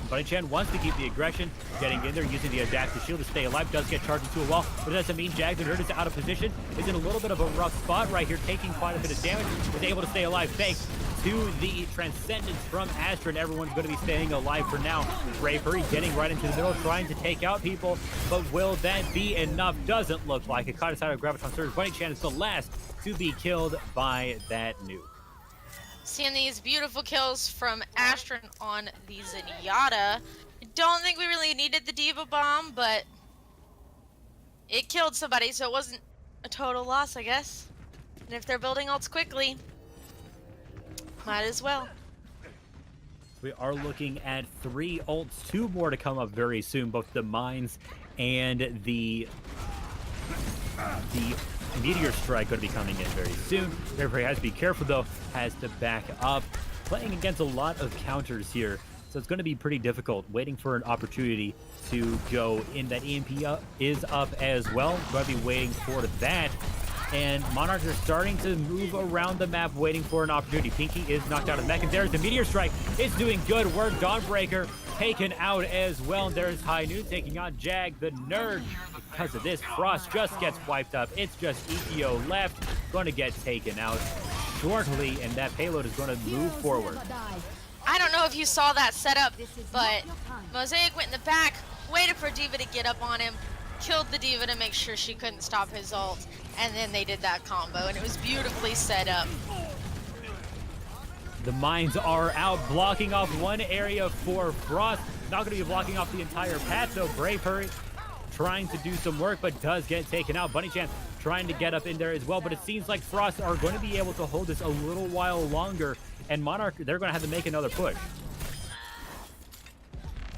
Bunny Chan wants to keep the aggression, getting in there, using the adaptive shield to stay alive. Does get charged into a wall, but it doesn't mean Jag the Nerd is out of position. Is in a little bit of a rough spot right here, taking quite a bit of damage. Is able to stay alive thanks to the Transcendence from Astra, and everyone's going to be staying alive for now. Brave Hurry getting right into the middle, trying to take out people, but will that be enough? Doesn't look like it. Caught us out of Graviton Surge. Bunny Chan is the last to be killed by that nuke. Seeing these beautiful kills from Astron on the Zenyatta. I don't think we really needed the Diva Bomb, but it killed somebody, so it wasn't a total loss, I guess. And if they're building ults quickly, might as well. We are looking at 3 ults, 2 more to come up very soon, both the mines and the Meteor Strike going to be coming in very soon. Therefore, he has to be careful, though, has to back up. Playing against a lot of counters here, so it's going to be pretty difficult. Waiting for an opportunity to go in. That EMP is up as well. Going to be waiting for that. And Monarchs are starting to move around the map, waiting for an opportunity. Pinky is knocked out of mech, and there's the Meteor Strike. It's doing good work. Dawnbreaker taken out as well. And there's High Noon taking on Jag the Nerd. Because of this, Frost just gets wiped up. It's just ETO left. Going to get taken out shortly, and that payload is going to move forward. I don't know if you saw that setup, but Mosaic went in the back, waited for Diva to get up on him, killed the Diva to make sure she couldn't stop his ult, and then they did that combo, and it was beautifully set up. The mines are out, blocking off one area for Frost. Not going to be blocking off the entire path, though. Brave Hurry trying to do some work, but does get taken out. Bunny Chan trying to get up in there as well, but it seems like Frost are going to be able to hold this a little while longer, and Monarch, they're going to have to make another push.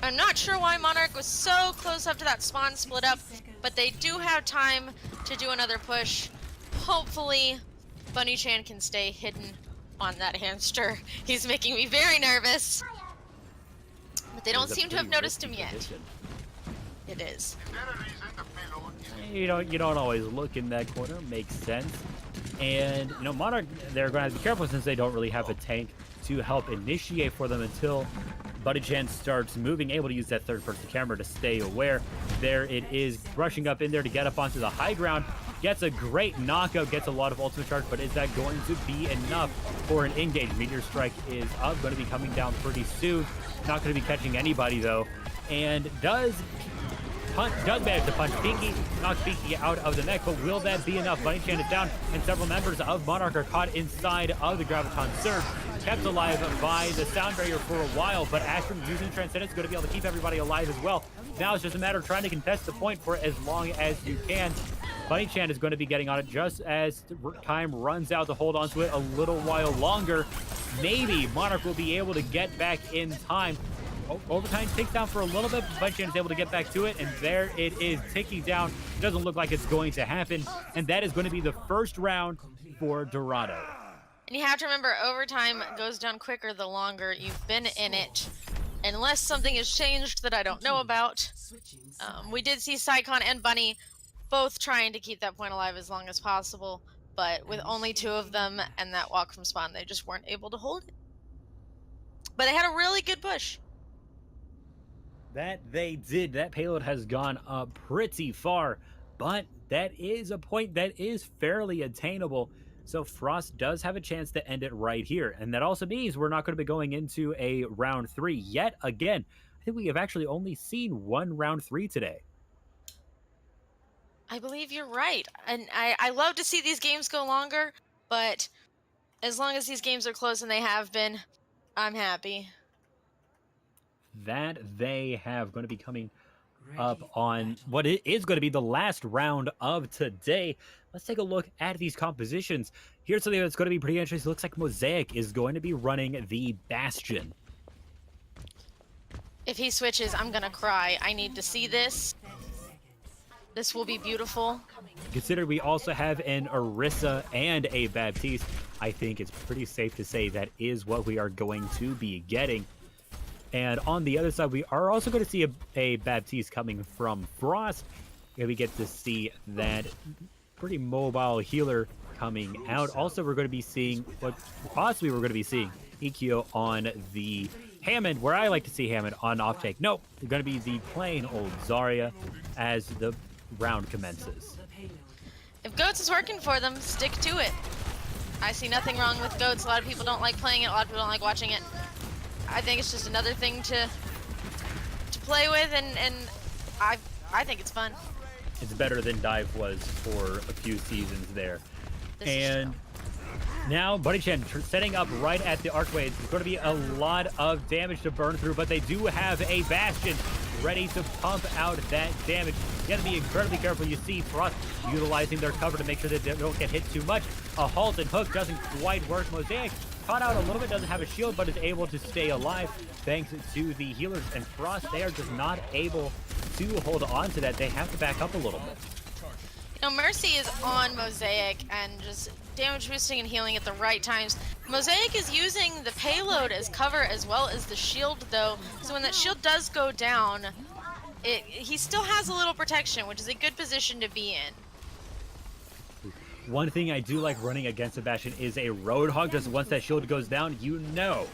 I'm not sure why Monarch was so close up to that spawn split up, but they do have time to do another push. Hopefully, Bunny Chan can stay hidden on that hamster. He's making me very nervous, but they don't seem to have noticed him yet. It is. You don't always look in that corner. Makes sense. And Monarch, they're going to have to be careful since they don't really have a tank to help initiate for them until Bunny Chan starts moving, able to use that third-person camera to stay aware. There it is, rushing up in there to get up onto the high ground. Gets a great knockout, gets a lot of ultimate charge, but is that going to be enough for an engage? Meteor Strike is up, going to be coming down pretty soon. Not going to be catching anybody, though. And does manage to punch Pinky, knocks Pinky out of the mech, but will that be enough? Bunny Chan is down, and several members of Monarch are caught inside of the Graviton Surge, kept alive by the sound barrier for a while, but Astron using Transcendence is going to be able to keep everybody alive as well. Now it's just a matter of trying to contest the point for as long as you can. Bunny Chan is going to be getting on it just as time runs out to hold on to it a little while longer. Maybe Monarch will be able to get back in time. Overtime takes down for a little bit, but Bunny Chan is able to get back to it, and there it is, ticking down. Doesn't look like it's going to happen, and that is going to be the first round for Dorado. And you have to remember, overtime goes down quicker the longer you've been in it, unless something has changed that I don't know about. We did see Saikon and Bunny both trying to keep that point alive as long as possible, but with only 2 of them and that walk from spawn, they just weren't able to hold it. But they had a really good push. That they did. That payload has gone up pretty far, but that is a point that is fairly attainable. So Frost does have a chance to end it right here. And that also means we're not going to be going into a round 3 yet again. I think we have actually only seen 1 round 3 today. I believe you're right. And I love to see these games go longer, but as long as these games are close, and they have been, I'm happy. That they have going to be coming up on what it is going to be the last round of today. Let's take a look at these compositions. Here's something that's going to be pretty interesting. It looks like Mosaic is going to be running the Bastion. If he switches, I'm going to cry. I need to see this. This will be beautiful. Consider we also have an Orisa and a Baptiste, I think it's pretty safe to say that is what we are going to be getting. And on the other side, we are also going to see a Baptiste coming from Frost. And we get to see that pretty mobile healer coming out. Also, we're going to be seeing what possibly we're going to be seeing EQ on the Hammond, where I like to see Hammond on off take. Nope, it's going to be the plain old Zarya as the round commences. If Goats is working for them, stick to it. I see nothing wrong with Goats. A lot of people don't like playing it. A lot of people don't like watching it. I think it's just another thing to play with, and I think it's fun. It's better than Dive was for a few seasons there. This is true. Now, Buddy Chen setting up right at the archway. It's going to be a lot of damage to burn through, but they do have a Bastion ready to pump out that damage. You got to be incredibly careful. You see Frost utilizing their cover to make sure that they don't get hit too much. A halt and hook doesn't quite work. Mosaic caught out a little bit, doesn't have a shield, but is able to stay alive thanks to the healers. And Frost, they are just not able to hold on to that. They have to back up a little bit. You know, Mercy is on Mosaic and just damage boosting and healing at the right times. Mosaic is using the payload as cover as well as the shield, though. So when that shield does go down, he still has a little protection, which is a good position to be in. One thing I do like running against a Bastion is a Roadhog. Just once that shield goes down, you know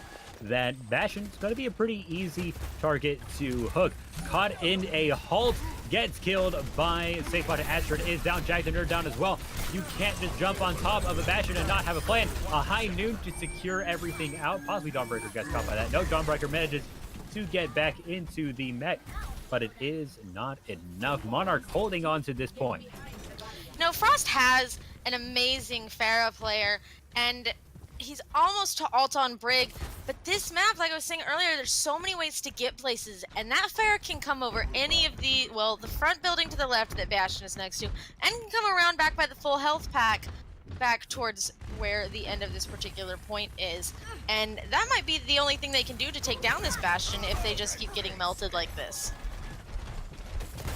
that Bastion's going to be a pretty easy target to hook. Caught in a halt, gets killed by SafeBot, and Astrid is down. Jag the Nerd down as well. You can't just jump on top of a Bastion and not have a plan. A high noon to secure everything out. Possibly Dawnbreaker gets caught by that. No, Dawnbreaker manages to get back into the mech, but it is not enough. Monarch holding on to this point. No, Frost has an amazing Pharah player, and he's almost to ult on Brig, but this map, like I was saying earlier, there's so many ways to get places, and that Pharah can come over any of the, well, the front building to the left that Bastion is next to, and can come around back by the full health pack, back towards where the end of this particular point is. And that might be the only thing they can do to take down this Bastion if they just keep getting melted like this.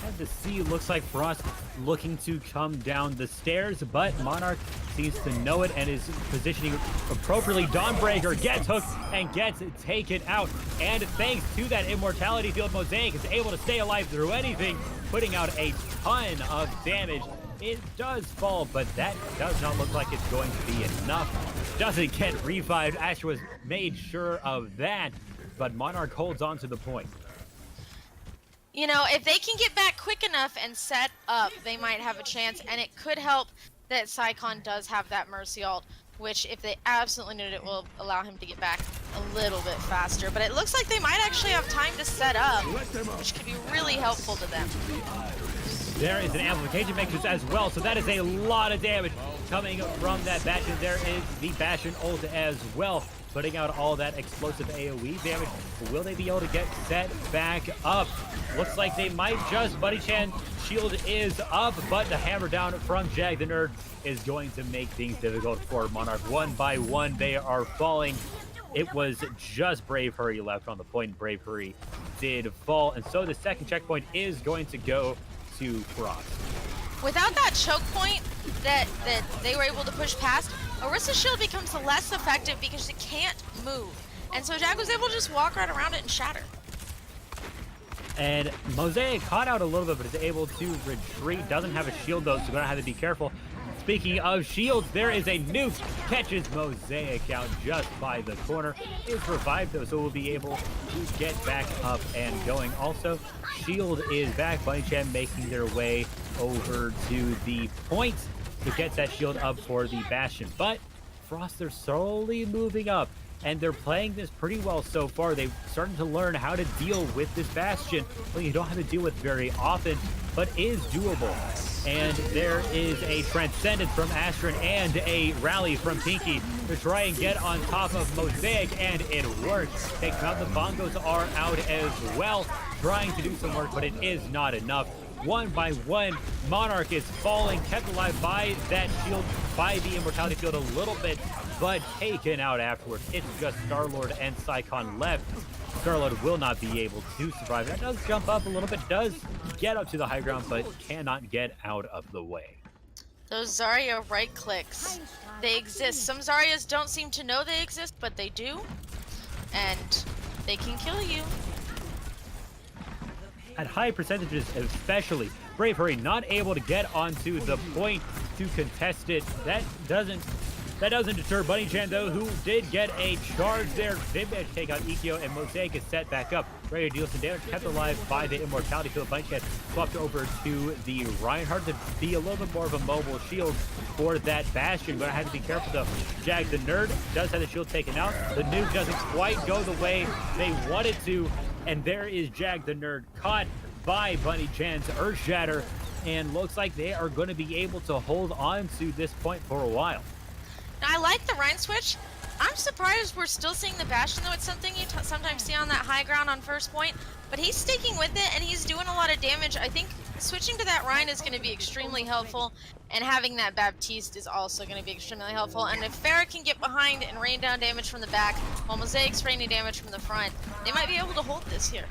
And the C looks like Frost looking to come down the stairs, but Monarch seems to know it and is positioning appropriately. Dawnbreaker gets hooked and gets taken out. And thanks to that immortality field, Mosaic is able to stay alive through anything, putting out a ton of damage. It does fall, but that does not look like it's going to be enough. Doesn't get revived. Asher was made sure of that, but Monarch holds on to the point. You know, if they can get back quick enough and set up, they might have a chance, and it could help that Sycon does have that Mercy ult, which if they absolutely need it, will allow him to get back a little bit faster. But it looks like they might actually have time to set up, which could be really helpful to them. There is an amplification matrix as well, so that is a lot of damage coming from that Bastion. There is the Bastion ult as well, putting out all that explosive AoE damage. Will they be able to get set back up? Looks like they might just. Buddy Chan shield is up, but the hammer down from Jag the Nerd is going to make things difficult for Monarch. One by one, they are falling. It was just Brave Hurry left on the point. Brave Hurry did fall, and so the second checkpoint is going to go to Frost. Without that choke point that they were able to push past, Orisa's shield becomes less effective because it can't move. And so Jag was able to just walk right around it and shatter. And Mosaic caught out a little bit, but is able to retreat. Doesn't have a shield though, so gonna have to be careful. Speaking of shields, there is a nuke. Catches Mosaic out just by the corner. Is revived though, so we'll be able to get back up and going. Also, shield is back. Bunny Chan making their way over to the point to get that shield up for the Bastion. But Frost, they're slowly moving up, and they're playing this pretty well so far. They've started to learn how to deal with this Bastion. Well, you don't have to deal with very often, but is doable. And there is a Transcendence from Astrid and a rally from Pinky to try and get on top of Mosaic, and it works. Takes him out. The Bongos are out as well, trying to do some work, but it is not enough. One by one, Monarch is falling, kept alive by that shield, by the immortality field a little bit, but taken out afterwards. It's just Star-Lord and Sycon left. Star-Lord will not be able to survive. That does jump up a little bit, does get up to the high ground, but cannot get out of the way. Those Zarya right clicks, they exist. Some Zaryas don't seem to know they exist, but they do, and they can kill you. At high percentages especially. Brave Hurry not able to get onto the point to contest it. That doesn't deter Bunny Chan though, who did get a charge there. They managed to take out Ikyo, and Mosaic is set back up, ready to deal some damage, kept alive by the immortality field. Bunny Chan swapped over to the Reinhardt to be a little bit more of a mobile shield for that Bastion. Gonna have to be careful though. Jag the Nerd does have the shield taken out. The nuke doesn't quite go the way they wanted to, and there is Jag the Nerd caught by Bunny Chan's Earth Shatter, and looks like they are going to be able to hold on to this point for a while. Now, I like the Rhine switch. I'm surprised we're still seeing the Bastion, though. It's something you sometimes see on that high ground on first point, but he's sticking with it, and he's doing a lot of damage. I think switching to that Rhine is going to be extremely helpful, and having that Baptiste is also going to be extremely helpful. And if Farah can get behind and rain down damage from the back, while Mosaic's raining damage from the front, they might be able to hold this here.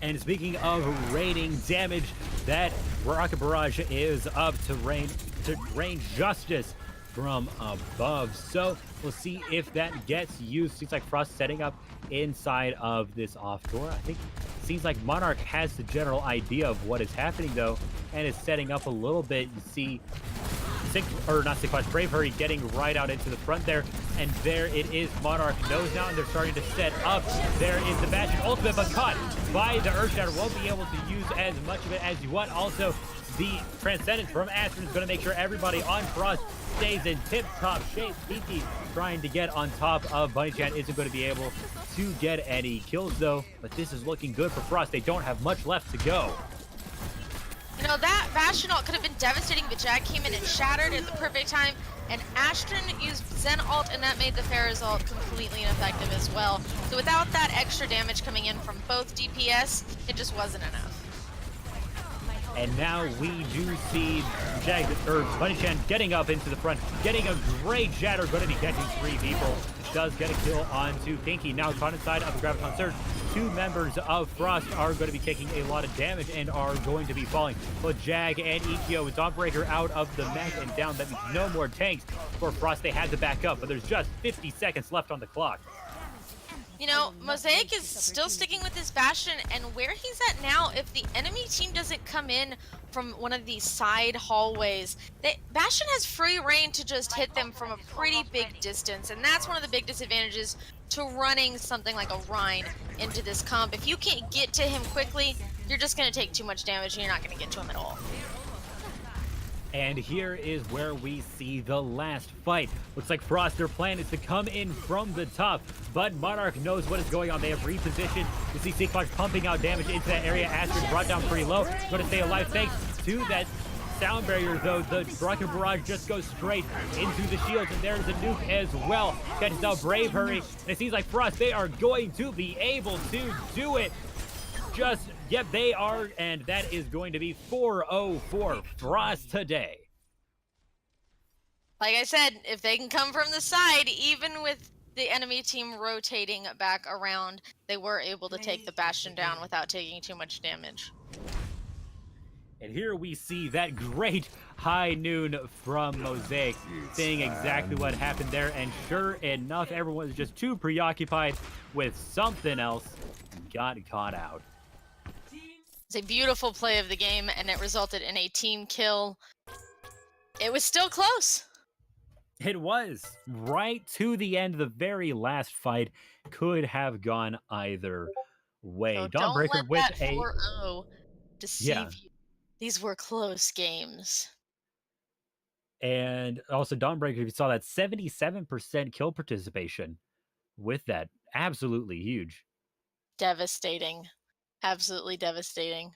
And speaking of raining damage, that Rocket Barrage is up to rain justice from above. So we'll see if that gets used. Seems like Frost setting up inside of this off door. I think it seems like Monarch has the general idea of what is happening though, and is setting up a little bit. You see Brave Hurry getting right out into the front there, and there it is. Monarch knows now, and they're starting to set up. There is the Bastion ultimate, but caught by the Earthshatter. Won't be able to use as much of it as you want. Also, the Transcendence from Astrid is going to make sure everybody on Frost stays in tip-top shape. Kiki trying to get on top of Bunny Chan isn't going to be able to get any kills though, but this is looking good for Frost. They don't have much left to go. You know, that Bastion ult could have been devastating, but Jag came in and shattered at the perfect time, and Astrid used Zen ult, and that made the Pharah's ult completely ineffective as well. So without that extra damage coming in from both DPS, it just wasn't enough. And now we do see Bunny Chan getting up into the front, getting a great shatter, going to be catching 3 people. Does get a kill onto Pinky. Now caught inside of the Graviton Surge. 2 members of Frost are going to be taking a lot of damage and are going to be falling. But Jag and Ikyo with Dawnbreaker out of the mech and down. That means no more tanks for Frost. They had to back up, but there's just 50 seconds left on the clock. You know, Mosaic is still sticking with his Bastion, and where he's at now, if the enemy team doesn't come in from one of these side hallways, Bastion has free reign to just hit them from a pretty big distance, and that's one of the big disadvantages to running something like a Rhine into this comp. If you can't get to him quickly, you're just going to take too much damage, and you're not going to get to him at all. And here is where we see the last fight. Looks like Frost, their plan is to come in from the top, but Monarch knows what is going on. They have repositioned. You see Sequoia pumping out damage into that area. Astrid brought down pretty low. Going to stay alive thanks to that sound barrier, though. The Rocket Barrage just goes straight into the shields, and there's a nuke as well. Catches out Brave Hurry, and it seems like Frost, they are going to be able to do it. Yep, they are, and that is going to be 4-0 for Frost today. Like I said, if they can come from the side, even with the enemy team rotating back around, they were able to take the Bastion down without taking too much damage. And here we see that great high noon from Mosaic, seeing exactly what happened there, and sure enough, everyone was just too preoccupied with something else and got caught out. It's a beautiful play of the game, and it resulted in a team kill. It was still close. It was right to the end. The very last fight could have gone either way. So Dawnbreaker don't with let that a 4-0 deceive you. These were close games. And also Dawnbreaker, you saw that 77% kill participation with that. Absolutely huge. Devastating. Absolutely devastating.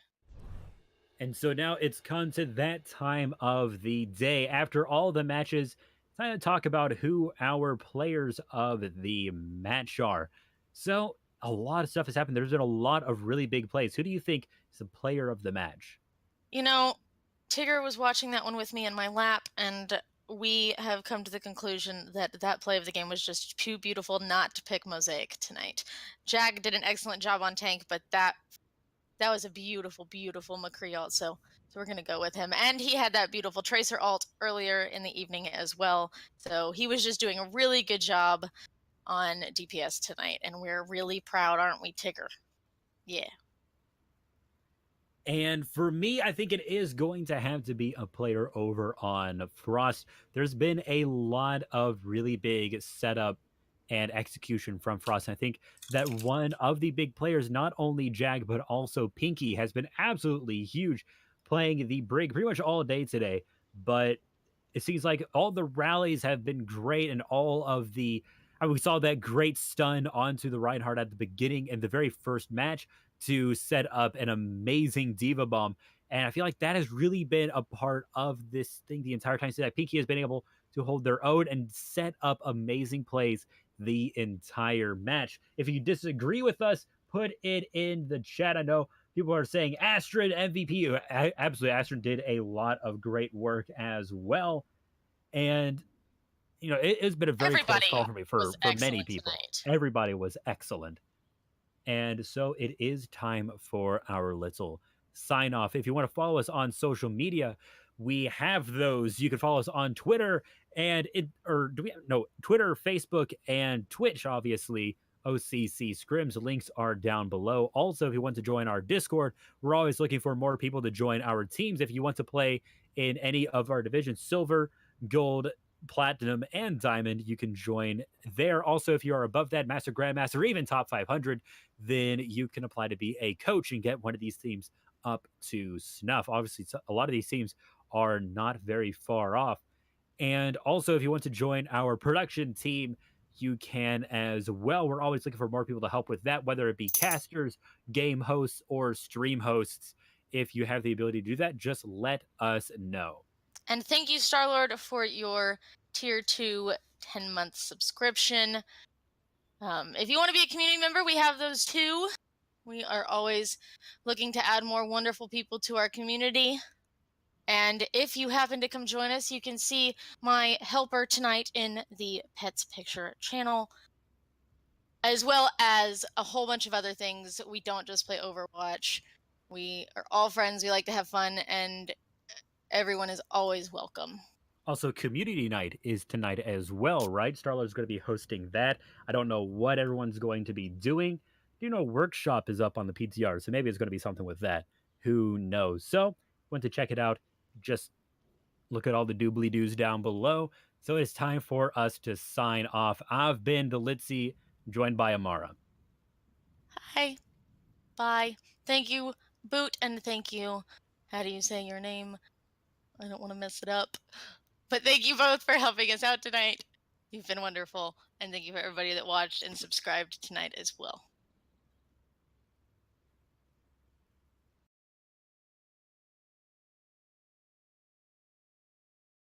And so now it's come to that time of the day. After all the matches, it's time to talk about who our players of the match are. So a lot of stuff has happened. There's been a lot of really big plays. Who do you think is the player of the match? You know, Tigger was watching that one with me in my lap, and we have come to the conclusion that that play of the game was just too beautiful not to pick Mosaic tonight. Jag did an excellent job on tank, but that was a beautiful, beautiful McCree ult. So So we're going to go with him. And he had that beautiful Tracer ult earlier in the evening as well. So he was just doing a really good job on DPS tonight. And we're really proud, aren't we, Tigger? Yeah. And for me, I think it is going to have to be a player over on Frost. There's been a lot of really big setup and execution from Frost. I think that one of the big players, not only Jag, but also Pinky, has been absolutely huge, playing the Brig pretty much all day today. But it seems like all the rallies have been great, and all of the we saw that great stun onto the Reinhardt at the beginning in the very first match to set up an amazing diva bomb. And I feel like that has really been a part of this thing the entire time. So that Pinky has been able to hold their own and set up amazing plays the entire match. If you disagree with us, put it in the chat. I know people are saying Astrid MVP. Absolutely, Astrid did a lot of great work as well. And it's been a very close Everybody call for me for was many excellent people. tonight. Everybody was excellent. And so it is time for our little sign off. If you want to follow us on social media, we have those. You can follow us on Twitter Twitter, Facebook, and Twitch, obviously. O.C.C. Scrims. Links are down below. Also, if you want to join our Discord, we're always looking for more people to join our teams. If you want to play in any of our divisions, silver, gold, platinum, and diamond, you can join there. Also, if you are above that, master, grandmaster, or even top 500, then you can apply to be a coach and get one of these teams up to snuff. Obviously, a lot of these teams are not very far off. And also, if you want to join our production team, you can as well. We're always looking for more people to help with that, whether it be casters, game hosts, or stream hosts. If you have the ability to do that, just let us know. And thank you, Starlord, for your tier 2 10-month subscription. If you want to be a community member, we have those too. We are always looking to add more wonderful people to our community. And if you happen to come join us, you can see my helper tonight in the Pets Picture channel, as well as a whole bunch of other things. We don't just play Overwatch. We are all friends. We like to have fun, and everyone is always welcome. Also, community night is tonight as well, right? Starlord's going to be hosting that. I don't know what everyone's going to be doing. Workshop is up on the PTR, so maybe it's going to be something with that. Who knows? So, went to check it out. Just look at all the doobly doos down below. So it's time for us to sign off. I've been the Litzy, joined by Amara. Hi. Bye. Thank you, Boot, and thank you. How do you say your name? I don't want to mess it up. But thank you both for helping us out tonight. You've been wonderful. And thank you for everybody that watched and subscribed tonight as well.